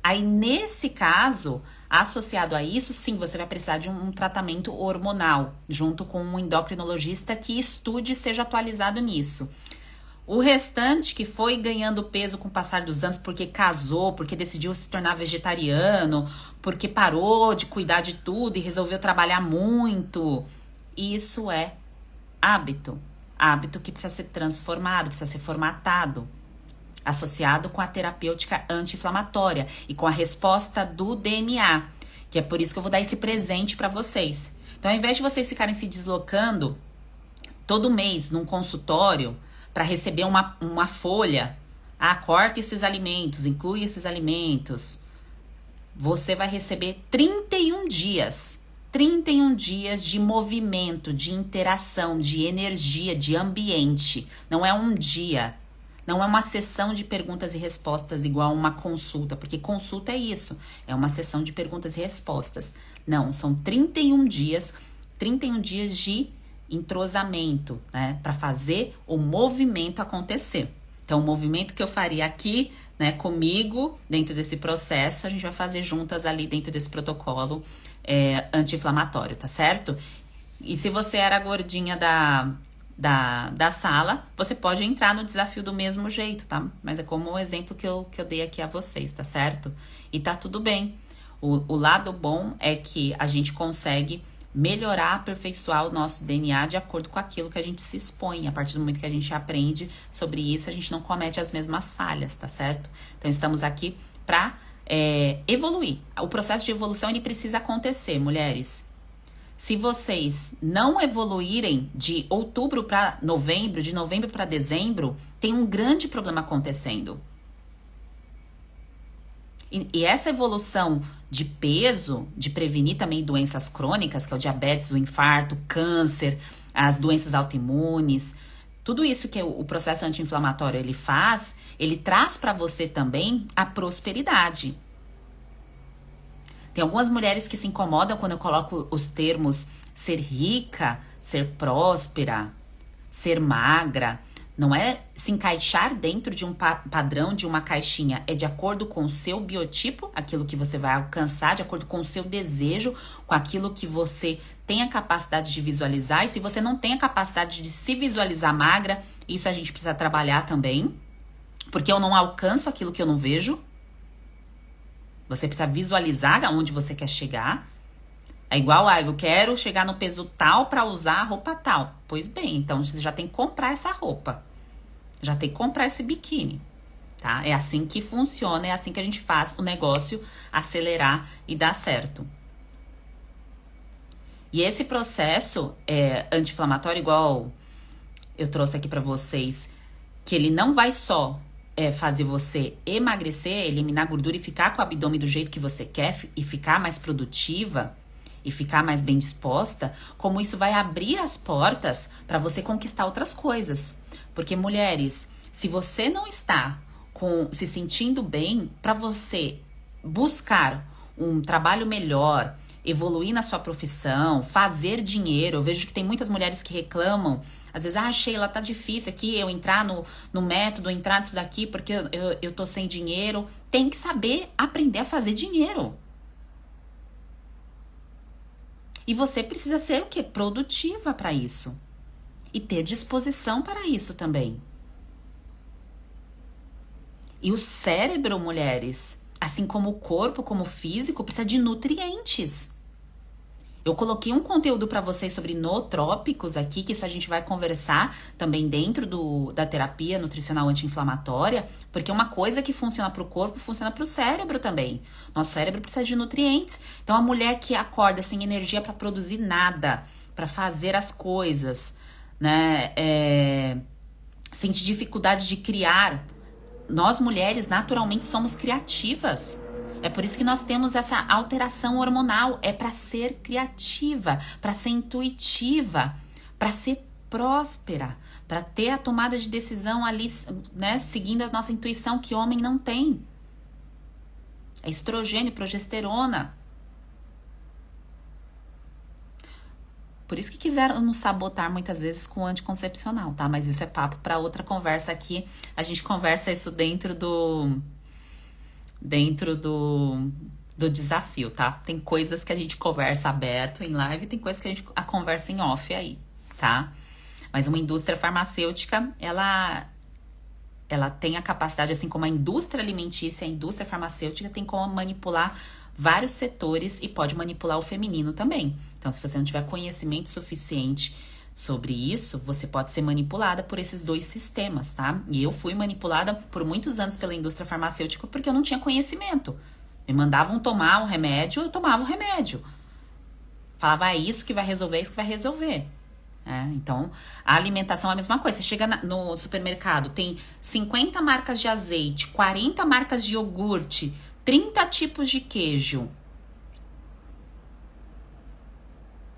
Aí, nesse caso, associado a isso, sim, você vai precisar de um tratamento hormonal, junto com um endocrinologista que estude e seja atualizado nisso. O restante que foi ganhando peso com o passar dos anos porque casou, porque decidiu se tornar vegetariano, porque parou de cuidar de tudo e resolveu trabalhar muito, isso é hábito. Hábito que precisa ser transformado, precisa ser formatado, associado com a terapêutica anti-inflamatória e com a resposta do DNA, que é por isso que eu vou dar esse presente para vocês. Então, ao invés de vocês ficarem se deslocando todo mês num consultório para receber uma folha, corta esses alimentos, inclui esses alimentos, você vai receber 31 dias. 31 dias de movimento, de interação, de energia, de ambiente. Não é um dia. Não é uma sessão de perguntas e respostas igual uma consulta, porque consulta é isso, é uma sessão de perguntas e respostas. Não, são 31 dias de entrosamento, né, para fazer o movimento acontecer. Então, o movimento que eu faria aqui, né, comigo, dentro desse processo, a gente vai fazer juntas ali dentro desse protocolo anti-inflamatório, tá certo? E se você era a gordinha da sala, você pode entrar no desafio do mesmo jeito, tá? Mas é como o exemplo que eu dei aqui a vocês, tá certo? E tá tudo bem. O lado bom é que a gente consegue melhorar, aperfeiçoar o nosso DNA de acordo com aquilo que a gente se expõe. A partir do momento que a gente aprende sobre isso, a gente não comete as mesmas falhas, tá certo? Então, estamos aqui para evoluir. O processo de evolução, ele precisa acontecer, mulheres. Se vocês não evoluírem de outubro para novembro, de novembro para dezembro, tem um grande problema acontecendo. E essa evolução de peso, de prevenir também doenças crônicas, que é o diabetes, o infarto, o câncer, as doenças autoimunes, tudo isso que o processo anti-inflamatório ele faz, ele traz para você também a prosperidade. Tem algumas mulheres que se incomodam quando eu coloco os termos ser rica, ser próspera, ser magra. Não é se encaixar dentro de um padrão, de uma caixinha. É de acordo com o seu biotipo, aquilo que você vai alcançar, de acordo com o seu desejo, com aquilo que você tem a capacidade de visualizar. E se você não tem a capacidade de se visualizar magra, isso a gente precisa trabalhar também. Porque eu não alcanço aquilo que eu não vejo. Você precisa visualizar aonde você quer chegar. É igual, eu quero chegar no peso tal para usar a roupa tal. Pois bem, então você já tem que comprar essa roupa. Já tem que comprar esse biquíni, tá? É assim que funciona, é assim que a gente faz o negócio acelerar e dar certo. E esse processo anti-inflamatório, igual eu trouxe aqui para vocês, que ele não vai só fazer você emagrecer, eliminar gordura e ficar com o abdômen do jeito que você quer e ficar mais produtiva e ficar mais bem disposta, como isso vai abrir as portas para você conquistar outras coisas. Porque, mulheres, se você não está se sentindo bem, para você buscar um trabalho melhor, evoluir na sua profissão, fazer dinheiro, eu vejo que tem muitas mulheres que reclamam, às vezes, Sheila, tá difícil aqui eu entrar no método, entrar nisso daqui porque eu tô sem dinheiro. Tem que saber aprender a fazer dinheiro. E você precisa ser o quê? Produtiva para isso. E ter disposição para isso também. E o cérebro, mulheres, assim como o corpo, como o físico, precisa de nutrientes. Eu coloquei um conteúdo para vocês sobre nootrópicos aqui, que isso a gente vai conversar também dentro da terapia nutricional anti-inflamatória, porque uma coisa que funciona para o corpo, funciona para o cérebro também. Nosso cérebro precisa de nutrientes. Então, a mulher que acorda sem energia para produzir nada, para fazer as coisas, né, sente dificuldade de criar. Nós, mulheres, naturalmente somos criativas. É por isso que nós temos essa alteração hormonal. É para ser criativa, para ser intuitiva, para ser próspera, para ter a tomada de decisão ali, né, seguindo a nossa intuição, que homem não tem. É estrogênio, progesterona. Por isso que quiseram nos sabotar muitas vezes com o anticoncepcional, tá? Mas isso é papo para outra conversa aqui. A gente conversa isso dentro do desafio, tá? Tem coisas que a gente conversa aberto em live, tem coisas que a gente conversa em off aí, tá? Mas uma indústria farmacêutica, ela tem a capacidade, assim como a indústria alimentícia, a indústria farmacêutica tem como manipular vários setores e pode manipular o feminino também. Então, se você não tiver conhecimento suficiente sobre isso, você pode ser manipulada por esses dois sistemas, tá? E eu fui manipulada por muitos anos pela indústria farmacêutica porque eu não tinha conhecimento. Me mandavam tomar um remédio, eu tomava o remédio. Falava, é isso que vai resolver, é isso que vai resolver. Então, a alimentação é a mesma coisa. Você chega no supermercado, tem 50 marcas de azeite, 40 marcas de iogurte, 30 tipos de queijo.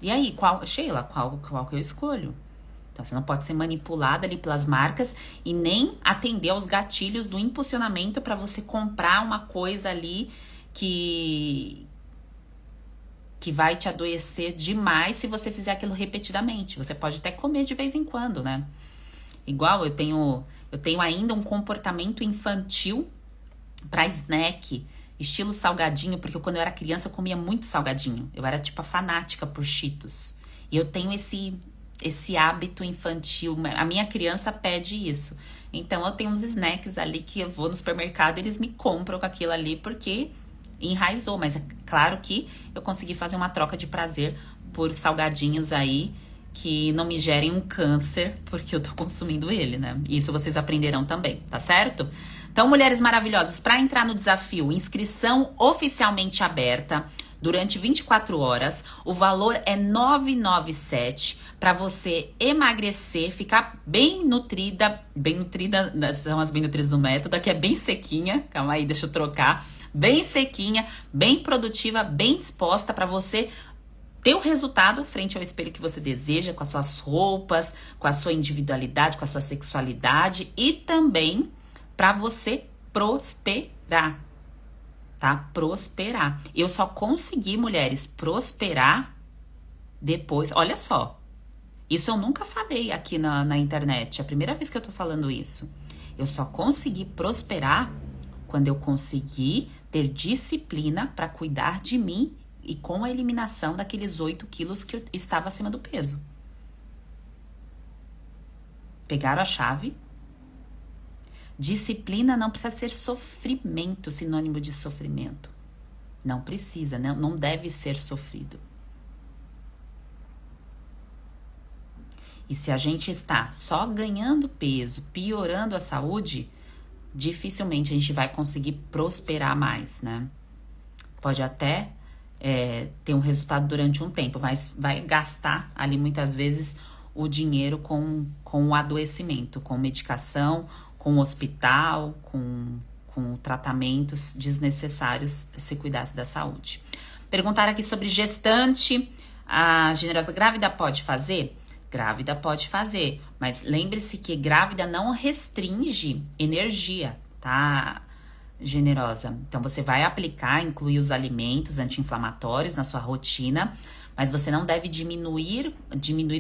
E aí, Sheila, qual que eu escolho? Então, você não pode ser manipulada ali pelas marcas e nem atender aos gatilhos do impulsionamento para você comprar uma coisa ali que vai te adoecer demais se você fizer aquilo repetidamente. Você pode até comer de vez em quando, né? Igual eu tenho ainda um comportamento infantil para snack, estilo salgadinho, porque quando eu era criança eu comia muito salgadinho. Eu era tipo a fanática por Cheetos. E eu tenho esse hábito infantil. A minha criança pede isso. Então eu tenho uns snacks ali que eu vou no supermercado e eles me compram com aquilo ali porque enraizou. Mas é claro que eu consegui fazer uma troca de prazer por salgadinhos aí que não me gerem um câncer porque eu tô consumindo ele, né? Isso vocês aprenderão também, tá certo? Então, mulheres maravilhosas, para entrar no desafio, inscrição oficialmente aberta durante 24 horas. O valor é R$ 997 para você emagrecer, ficar bem nutrida, são as bem nutridas do método, aqui é bem sequinha, calma aí, deixa eu trocar, bem sequinha, bem produtiva, bem disposta para você ter o resultado frente ao espelho que você deseja, com as suas roupas, com a sua individualidade, com a sua sexualidade e também para você prosperar, tá? Prosperar. Eu só consegui, mulheres, prosperar depois. Olha só, isso eu nunca falei aqui na internet, é a primeira vez que eu tô falando isso. Eu só consegui prosperar quando eu consegui ter disciplina para cuidar de mim e com a eliminação daqueles 8 quilos que eu estava acima do peso. Pegaram a chave? Disciplina não precisa ser sofrimento, sinônimo de sofrimento. Não precisa, não deve ser sofrido. E se a gente está só ganhando peso, piorando a saúde, dificilmente a gente vai conseguir prosperar mais, né? Pode até ter um resultado durante um tempo, mas vai gastar ali muitas vezes o dinheiro com o adoecimento, com medicação, com hospital, com tratamentos desnecessários se cuidasse da saúde. Perguntaram aqui sobre gestante. A Generosa, grávida pode fazer? Grávida pode fazer, mas lembre-se que grávida não restringe energia, tá, Generosa? Então você vai aplicar, incluir os alimentos anti-inflamatórios na sua rotina, mas você não deve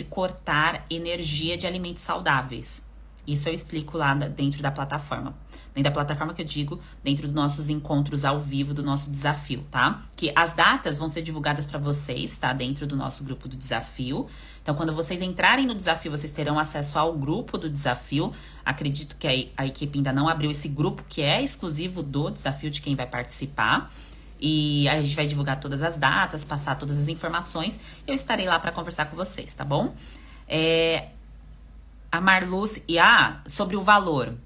cortar energia de alimentos saudáveis. Isso eu explico lá dentro da plataforma. Dentro da plataforma que eu digo, dentro dos nossos encontros ao vivo do nosso desafio, tá? Que as datas vão ser divulgadas para vocês, tá? Dentro do nosso grupo do desafio. Então, quando vocês entrarem no desafio, vocês terão acesso ao grupo do desafio. Acredito que a equipe ainda não abriu esse grupo, que é exclusivo do desafio de quem vai participar. E a gente vai divulgar todas as datas, passar todas as informações. Eu estarei lá para conversar com vocês, tá bom? A Marluce, sobre o valor.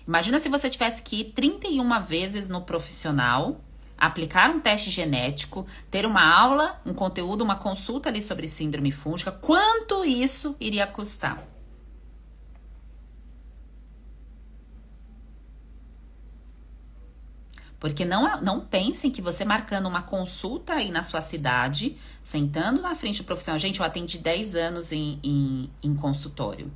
Imagina se você tivesse que ir 31 vezes no profissional, aplicar um teste genético, ter uma aula, um conteúdo, uma consulta ali sobre síndrome fúngica. Quanto isso iria custar? Porque não pensem que você marcando uma consulta aí na sua cidade, sentando na frente do profissional. Gente, eu atendi 10 anos em consultório.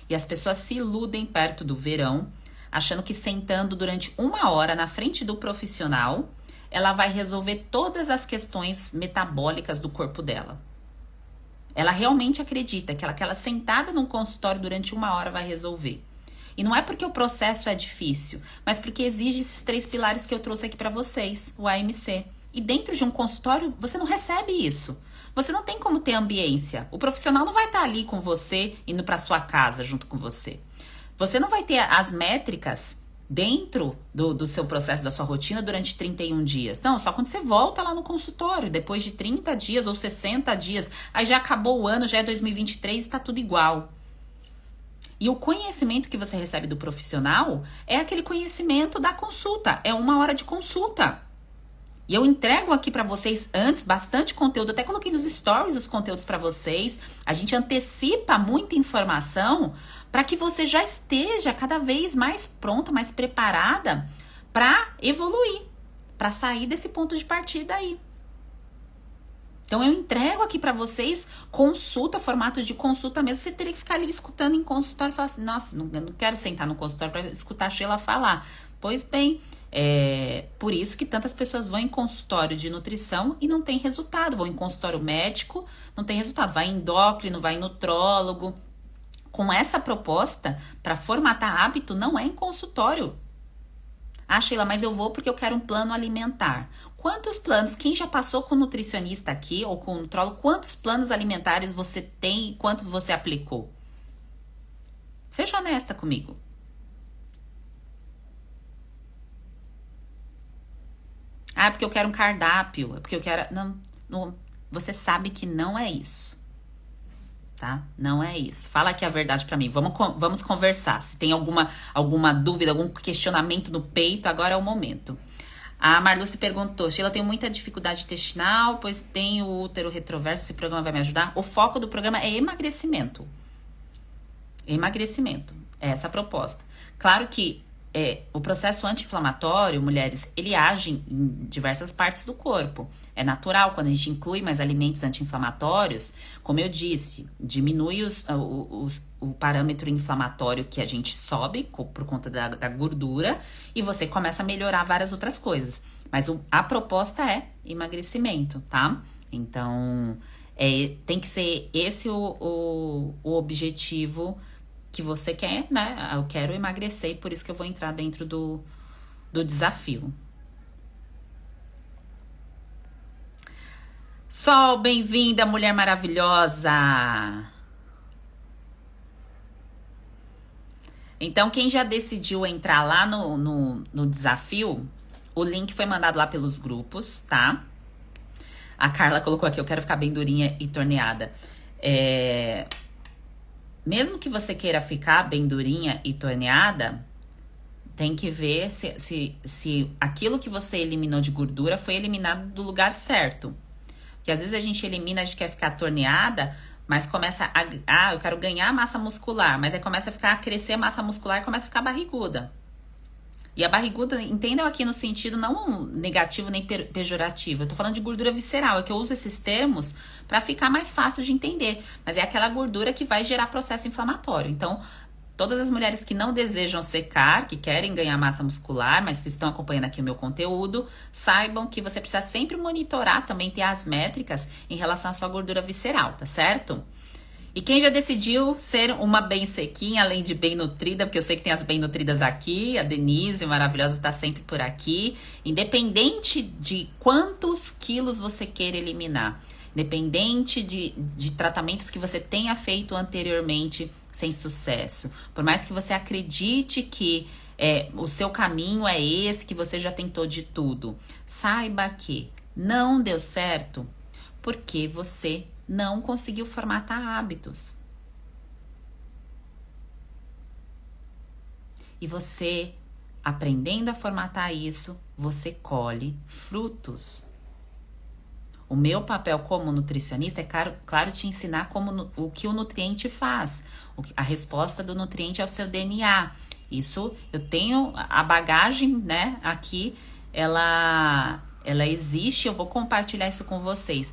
E as pessoas se iludem perto do verão, achando que sentando durante 1 hora na frente do profissional, ela vai resolver todas as questões metabólicas do corpo dela. Ela realmente acredita que aquela sentada num consultório durante 1 hora vai resolver. E não é porque o processo é difícil, mas porque exige esses 3 pilares que eu trouxe aqui para vocês, o AMC. E dentro de um consultório, você não recebe isso. Você não tem como ter ambiência. O profissional não vai estar ali com você, indo para sua casa junto com você. Você não vai ter as métricas dentro do seu processo, da sua rotina durante 31 dias. Não, só quando você volta lá no consultório, depois de 30 dias ou 60 dias. Aí já acabou o ano, já é 2023 e está tudo igual. E o conhecimento que você recebe do profissional é aquele conhecimento da consulta. É 1 hora de consulta. E eu entrego aqui para vocês antes bastante conteúdo. Até coloquei nos stories os conteúdos para vocês. A gente antecipa muita informação para que você já esteja cada vez mais pronta, mais preparada para evoluir, para sair desse ponto de partida aí. Então, eu entrego aqui para vocês consulta, formato de consulta mesmo. Você teria que ficar ali escutando em consultório e falar assim, nossa, eu não quero sentar no consultório para escutar a Sheila falar. Pois bem, por isso que tantas pessoas vão em consultório de nutrição e não tem resultado. Vão em consultório médico, não tem resultado. Vai em endócrino, vai em nutrólogo. Com essa proposta, para formatar hábito, não é em consultório. Ah, Sheila, mas eu vou porque eu quero um plano alimentar. Quantos planos, quem já passou com nutricionista aqui ou com nutrólogo, quantos planos alimentares você tem e quanto você aplicou? Seja honesta comigo. Ah, é porque eu quero um cardápio, é porque eu quero... Não, você sabe que não é isso. Tá? Não é isso. Fala aqui a verdade pra mim. Vamos conversar. Se tem alguma dúvida, algum questionamento no peito, agora é o momento. A Marluce perguntou, Sheila, eu tenho muita dificuldade intestinal, pois tenho o útero retroverso, esse programa vai me ajudar? O foco do programa é emagrecimento. Emagrecimento. É essa a proposta. Claro que o processo anti-inflamatório, mulheres, ele age em diversas partes do corpo. É natural, quando a gente inclui mais alimentos anti-inflamatórios, como eu disse, diminui o parâmetro inflamatório que a gente sobe por conta da gordura e você começa a melhorar várias outras coisas. Mas a proposta é emagrecimento, tá? Então, tem que ser esse o objetivo que você quer, né? Eu quero emagrecer e por isso que eu vou entrar dentro do desafio. Sol, bem-vinda, mulher maravilhosa! Então, quem já decidiu entrar lá no desafio, o link foi mandado lá pelos grupos, tá? A Carla colocou aqui, eu quero ficar bem durinha e torneada. Mesmo que você queira ficar bem durinha e torneada, tem que ver se aquilo que você eliminou de gordura foi eliminado do lugar certo. Porque às vezes a gente elimina, a gente quer ficar torneada, mas começa eu quero ganhar massa muscular, mas aí começa a crescer a massa muscular e começa a ficar barriguda. E a barriguda, entendam aqui no sentido não negativo nem pejorativo. Eu tô falando de gordura visceral, é que eu uso esses termos para ficar mais fácil de entender. Mas é aquela gordura que vai gerar processo inflamatório. Então, todas as mulheres que não desejam secar, que querem ganhar massa muscular, mas estão acompanhando aqui o meu conteúdo, saibam que você precisa sempre monitorar, também ter as métricas em relação à sua gordura visceral, tá certo? E quem já decidiu ser uma bem sequinha, além de bem nutrida, porque eu sei que tem as bem nutridas aqui, a Denise, maravilhosa, está sempre por aqui. Independente de quantos quilos você queira eliminar, independente de tratamentos que você tenha feito anteriormente sem sucesso, por mais que você acredite que o seu caminho é esse, que você já tentou de tudo, saiba que não deu certo porque você não conseguiu formatar hábitos. E você, aprendendo a formatar isso, você colhe frutos. O meu papel como nutricionista é, claro, te ensinar o que o nutriente faz. A resposta do nutriente é o seu DNA. Isso, eu tenho a bagagem, né, aqui, ela existe, eu vou compartilhar isso com vocês.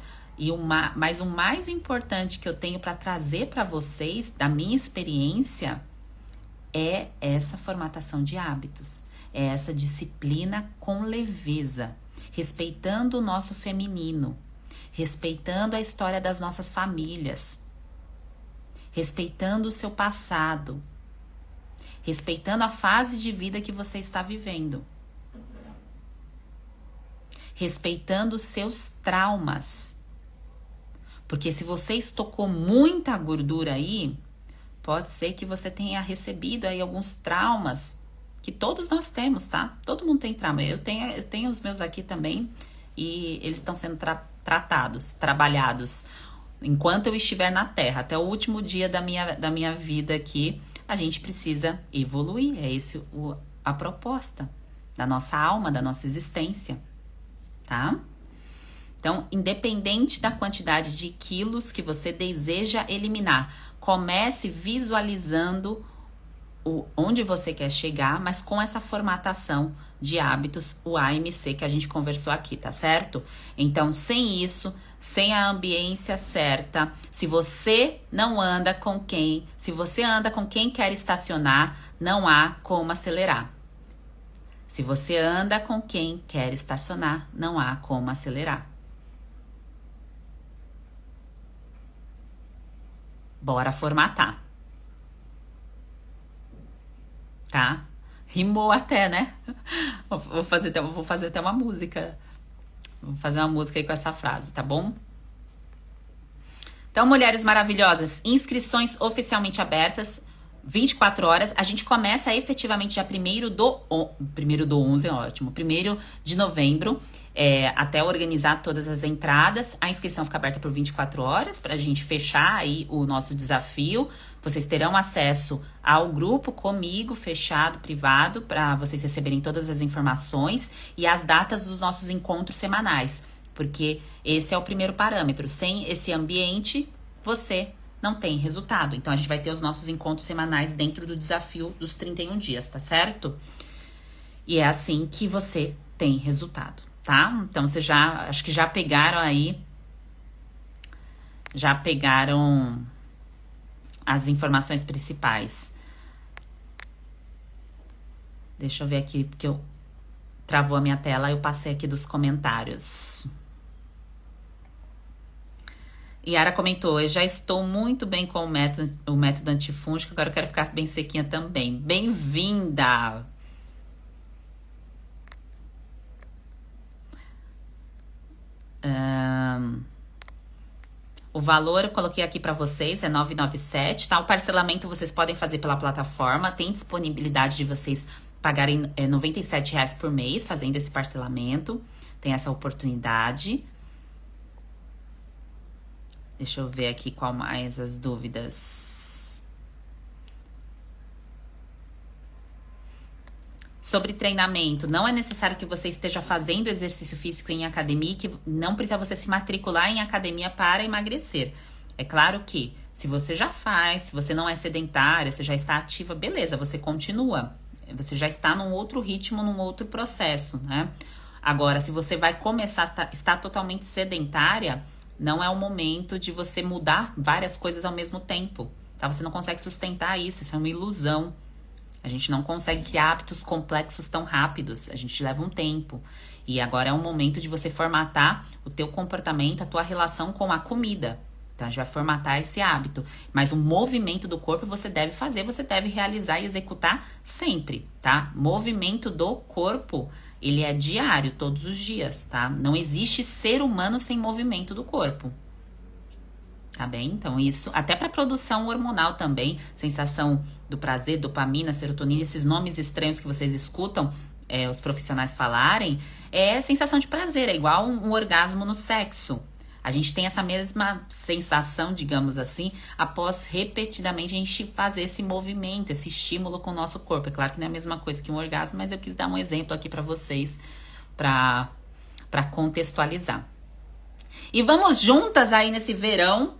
Mas o mais importante que eu tenho para trazer para vocês, da minha experiência, é essa formatação de hábitos. É essa disciplina com leveza, respeitando o nosso feminino, respeitando a história das nossas famílias, respeitando o seu passado, respeitando a fase de vida que você está vivendo, respeitando os seus traumas. Porque se você estocou muita gordura aí, pode ser que você tenha recebido aí alguns traumas, que todos nós temos, tá? Todo mundo tem trauma. Eu tenho os meus aqui também, e eles estão sendo tratados, trabalhados, enquanto eu estiver na Terra, até o último dia da minha vida aqui. A gente precisa evoluir, é esse a proposta da nossa alma, da nossa existência, tá? Então, independente da quantidade de quilos que você deseja eliminar, comece visualizando onde você quer chegar, mas com essa formatação de hábitos, o AMC que a gente conversou aqui, tá certo? Então, sem isso, sem a ambiência certa, se você anda com quem quer estacionar, não há como acelerar. Se você anda com quem quer estacionar, não há como acelerar. Bora formatar. Tá? Rimou até, né? Vou fazer até uma música. Vou fazer uma música aí com essa frase, tá bom? Então, mulheres maravilhosas, inscrições oficialmente abertas, 24 horas. A gente começa efetivamente já 1º do 11, é ótimo. 1º de novembro, até organizar todas as entradas. A inscrição fica aberta por 24 horas pra gente fechar aí o nosso desafio. Vocês terão acesso ao grupo comigo, fechado, privado, para vocês receberem todas as informações e as datas dos nossos encontros semanais. Porque esse é o primeiro parâmetro. Sem esse ambiente, você não tem resultado. Então, a gente vai ter os nossos encontros semanais dentro do desafio dos 31 dias, tá certo? E é assim que você tem resultado, tá? Então, acho que já pegaram aí, as informações principais. Deixa eu ver aqui, porque travou a minha tela, eu passei aqui dos comentários. Yara comentou, eu já estou muito bem com o método antifúngico, agora eu quero ficar bem sequinha também. Bem-vinda! O valor eu coloquei aqui para vocês, é R$ 997, tá? O parcelamento vocês podem fazer pela plataforma, tem disponibilidade de vocês pagarem R$ 97 por mês fazendo esse parcelamento, tem essa oportunidade. Deixa eu ver aqui qual mais as dúvidas. Sobre treinamento, não é necessário que você esteja fazendo exercício físico em academia, que não precisa você se matricular em academia para emagrecer. É claro que se você já faz, se você não é sedentária, você já está ativa, beleza, você continua. Você já está num outro ritmo, num outro processo, né? Agora, se você vai começar a estar totalmente sedentária, não é o momento de você mudar várias coisas ao mesmo tempo, tá? Você não consegue sustentar isso é uma ilusão. A gente não consegue criar hábitos complexos tão rápidos, a gente leva um tempo. E agora é o momento de você formatar o teu comportamento, a tua relação com a comida, Então, a gente vai formatar esse hábito. Mas o movimento do corpo você deve fazer, você deve realizar e executar sempre, tá? Movimento do corpo, ele é diário, todos os dias, tá? Não existe ser humano sem movimento do corpo. Tá bem? Então, isso, até para produção hormonal também, sensação do prazer, dopamina, serotonina, esses nomes estranhos que vocês escutam os profissionais falarem, é sensação de prazer, é igual um orgasmo no sexo. A gente tem essa mesma sensação, digamos assim, após repetidamente a gente fazer esse movimento, esse estímulo com o nosso corpo. É claro que não é a mesma coisa que um orgasmo, mas eu quis dar um exemplo aqui para vocês, para contextualizar. E vamos juntas aí nesse verão.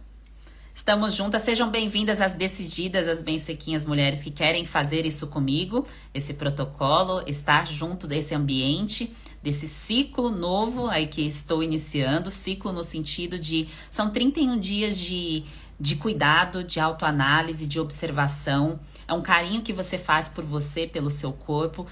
Estamos juntas, sejam bem-vindas as decididas, as bem sequinhas mulheres que querem fazer isso comigo, esse protocolo, estar junto desse ambiente, desse ciclo novo aí que estou iniciando, ciclo no sentido de, são 31 dias de cuidado, de autoanálise, de observação, é um carinho que você faz por você, pelo seu corpo,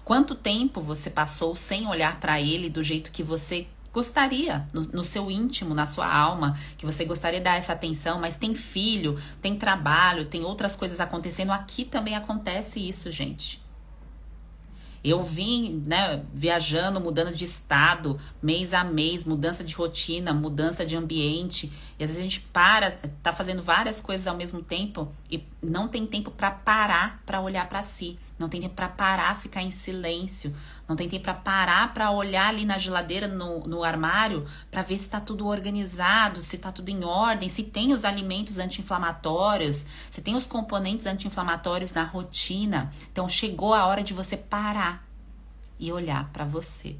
quanto tempo você passou sem olhar para ele do jeito que você gostaria, no seu íntimo, na sua alma, que você gostaria de dar essa atenção, mas tem filho, tem trabalho, tem outras coisas acontecendo. Aqui também acontece isso, gente. Eu vim, né, viajando, mudando de estado, mês a mês, mudança de rotina, mudança de ambiente. E às vezes a gente tá fazendo várias coisas ao mesmo tempo e não tem tempo para parar para olhar para si. Não tem tempo para parar, ficar em silêncio. Não tem tempo para parar para olhar ali na geladeira, no armário, para ver se tá tudo organizado, se tá tudo em ordem, se tem os alimentos anti-inflamatórios, se tem os componentes anti-inflamatórios na rotina. Então chegou a hora de você parar e olhar para você.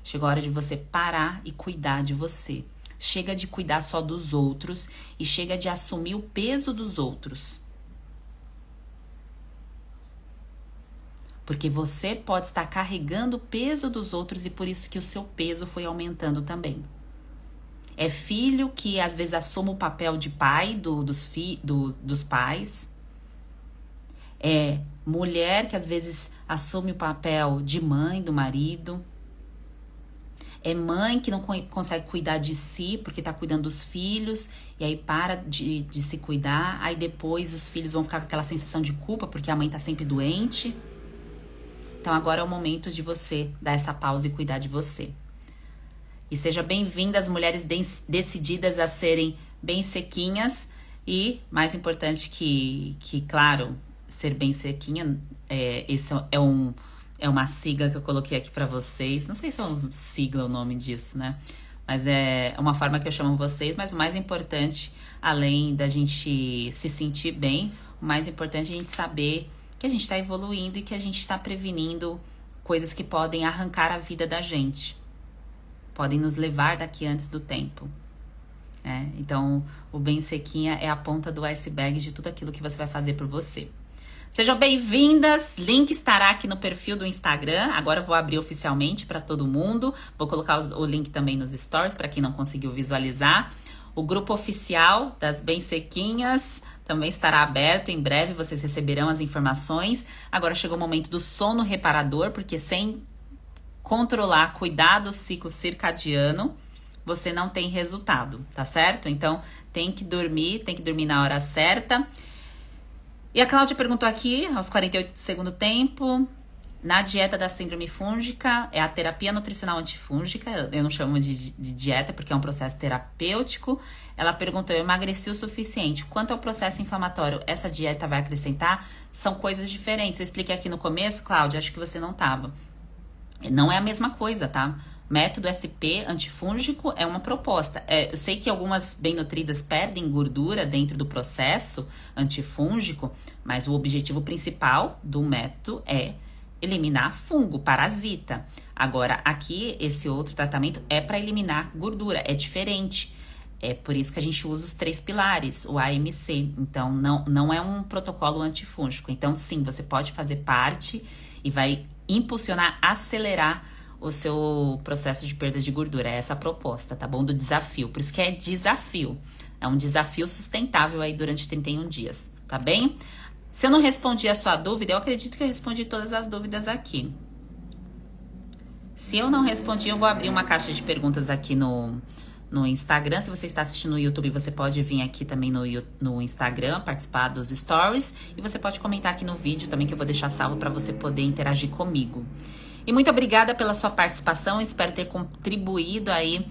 Chegou a hora de você parar e cuidar de você. Chega de cuidar só dos outros e chega de assumir o peso dos outros. Porque você pode estar carregando o peso dos outros e por isso que o seu peso foi aumentando também. É filho que às vezes assume o papel de pai dos pais. É mulher que às vezes assume o papel de mãe do marido. É mãe que não consegue cuidar de si porque tá cuidando dos filhos e aí para de se cuidar. Aí depois os filhos vão ficar com aquela sensação de culpa porque a mãe tá sempre doente. Então agora é o momento de você dar essa pausa e cuidar de você. E seja bem-vinda as mulheres decididas a serem bem sequinhas. E mais importante que claro, ser bem sequinha, esse é uma sigla que eu coloquei aqui pra vocês. Não sei se é uma sigla o nome disso, né? Mas é uma forma que eu chamo vocês. Mas o mais importante, além da gente se sentir bem, o mais importante é a gente saber que a gente está evoluindo e que a gente está prevenindo coisas que podem arrancar a vida da gente. Podem nos levar daqui antes do tempo. Né? Então, o bem sequinha é a ponta do iceberg de tudo aquilo que você vai fazer por você. Sejam bem-vindas, link estará aqui no perfil do Instagram, agora eu vou abrir oficialmente para todo mundo, vou colocar o link também nos stories para quem não conseguiu visualizar. O grupo oficial das Bem Sequinhas também estará aberto, em breve vocês receberão as informações. Agora chegou o momento do sono reparador, porque sem controlar, cuidar do ciclo circadiano, você não tem resultado, tá certo? Então tem que dormir na hora certa. E a Cláudia perguntou aqui, aos 48 do segundo tempo, na dieta da síndrome fúngica, é a terapia nutricional antifúngica, eu não chamo de dieta porque é um processo terapêutico. Ela perguntou, eu emagreci o suficiente, quanto ao processo inflamatório, essa dieta vai acrescentar? São coisas diferentes, eu expliquei aqui no começo, Cláudia, acho que você não estava. Não é a mesma coisa, tá? Método SP antifúngico é uma proposta. Eu sei que algumas bem nutridas perdem gordura dentro do processo antifúngico, mas o objetivo principal do método é eliminar fungo, parasita. Agora, aqui, esse outro tratamento é para eliminar gordura, é diferente. É por isso que a gente usa os 3 pilares, o AMC. Então, não é um protocolo antifúngico. Então, sim, você pode fazer parte e vai impulsionar, acelerar o seu processo de perda de gordura. É essa a proposta, tá bom? Do desafio. Por isso que é desafio. É um desafio sustentável aí durante 31 dias, tá bem? Se eu não respondi a sua dúvida, eu acredito que eu respondi todas as dúvidas aqui. Se eu não respondi, eu vou abrir uma caixa de perguntas aqui no no Instagram. Se você está assistindo no YouTube, você pode vir aqui também no Instagram, participar dos stories. E você pode comentar aqui no vídeo também, que eu vou deixar salvo para você poder interagir comigo. E muito obrigada pela sua participação. Espero ter contribuído aí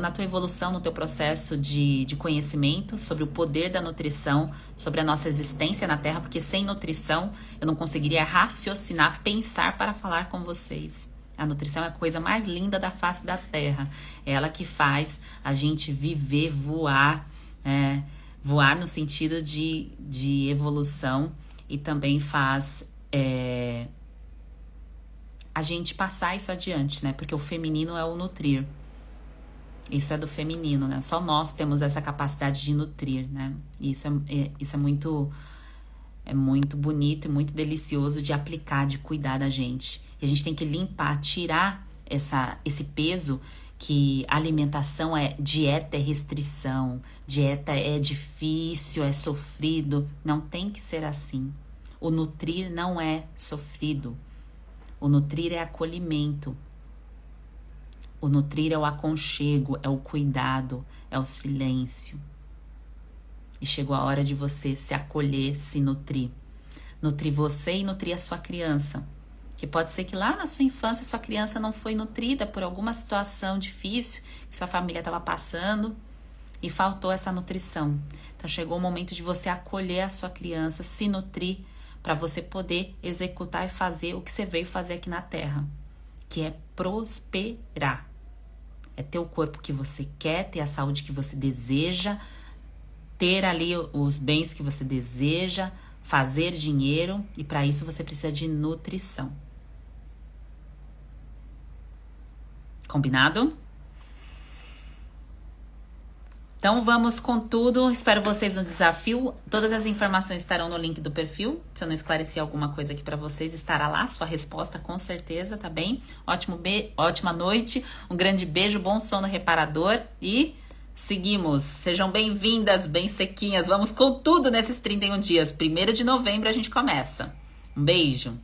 na tua evolução, no teu processo de conhecimento sobre o poder da nutrição, sobre a nossa existência na Terra, porque sem nutrição eu não conseguiria raciocinar, pensar para falar com vocês. A nutrição é a coisa mais linda da face da Terra. É ela que faz a gente viver, voar, voar no sentido de evolução, e também faz a gente passar isso adiante, né? Porque o feminino é o nutrir. Isso é do feminino, né? Só nós temos essa capacidade de nutrir, né? E isso é muito bonito e muito delicioso de aplicar, de cuidar da gente. E a gente tem que limpar, tirar esse peso que alimentação dieta é restrição, dieta é difícil, é sofrido. Não tem que ser assim. O nutrir não é sofrido. O nutrir é acolhimento. O nutrir é o aconchego, é o cuidado, é o silêncio. E chegou a hora de você se acolher, se nutrir. Nutrir você e nutrir a sua criança. Que pode ser que lá na sua infância sua criança não foi nutrida por alguma situação difícil que sua família estava passando e faltou essa nutrição. Então chegou o momento de você acolher a sua criança, se nutrir, para você poder executar e fazer o que você veio fazer aqui na Terra, que é prosperar. É ter o corpo que você quer, ter a saúde que você deseja, ter ali os bens que você deseja, fazer dinheiro, e para isso você precisa de nutrição. Combinado? Então vamos com tudo, espero vocês no desafio. Todas as informações estarão no link do perfil. Se eu não esclarecer alguma coisa aqui para vocês, estará lá sua resposta com certeza, tá bem? Ótima noite, um grande beijo, bom sono reparador e seguimos. Sejam bem-vindas, bem sequinhas. Vamos com tudo nesses 31 dias. 1º de novembro a gente começa. Um beijo.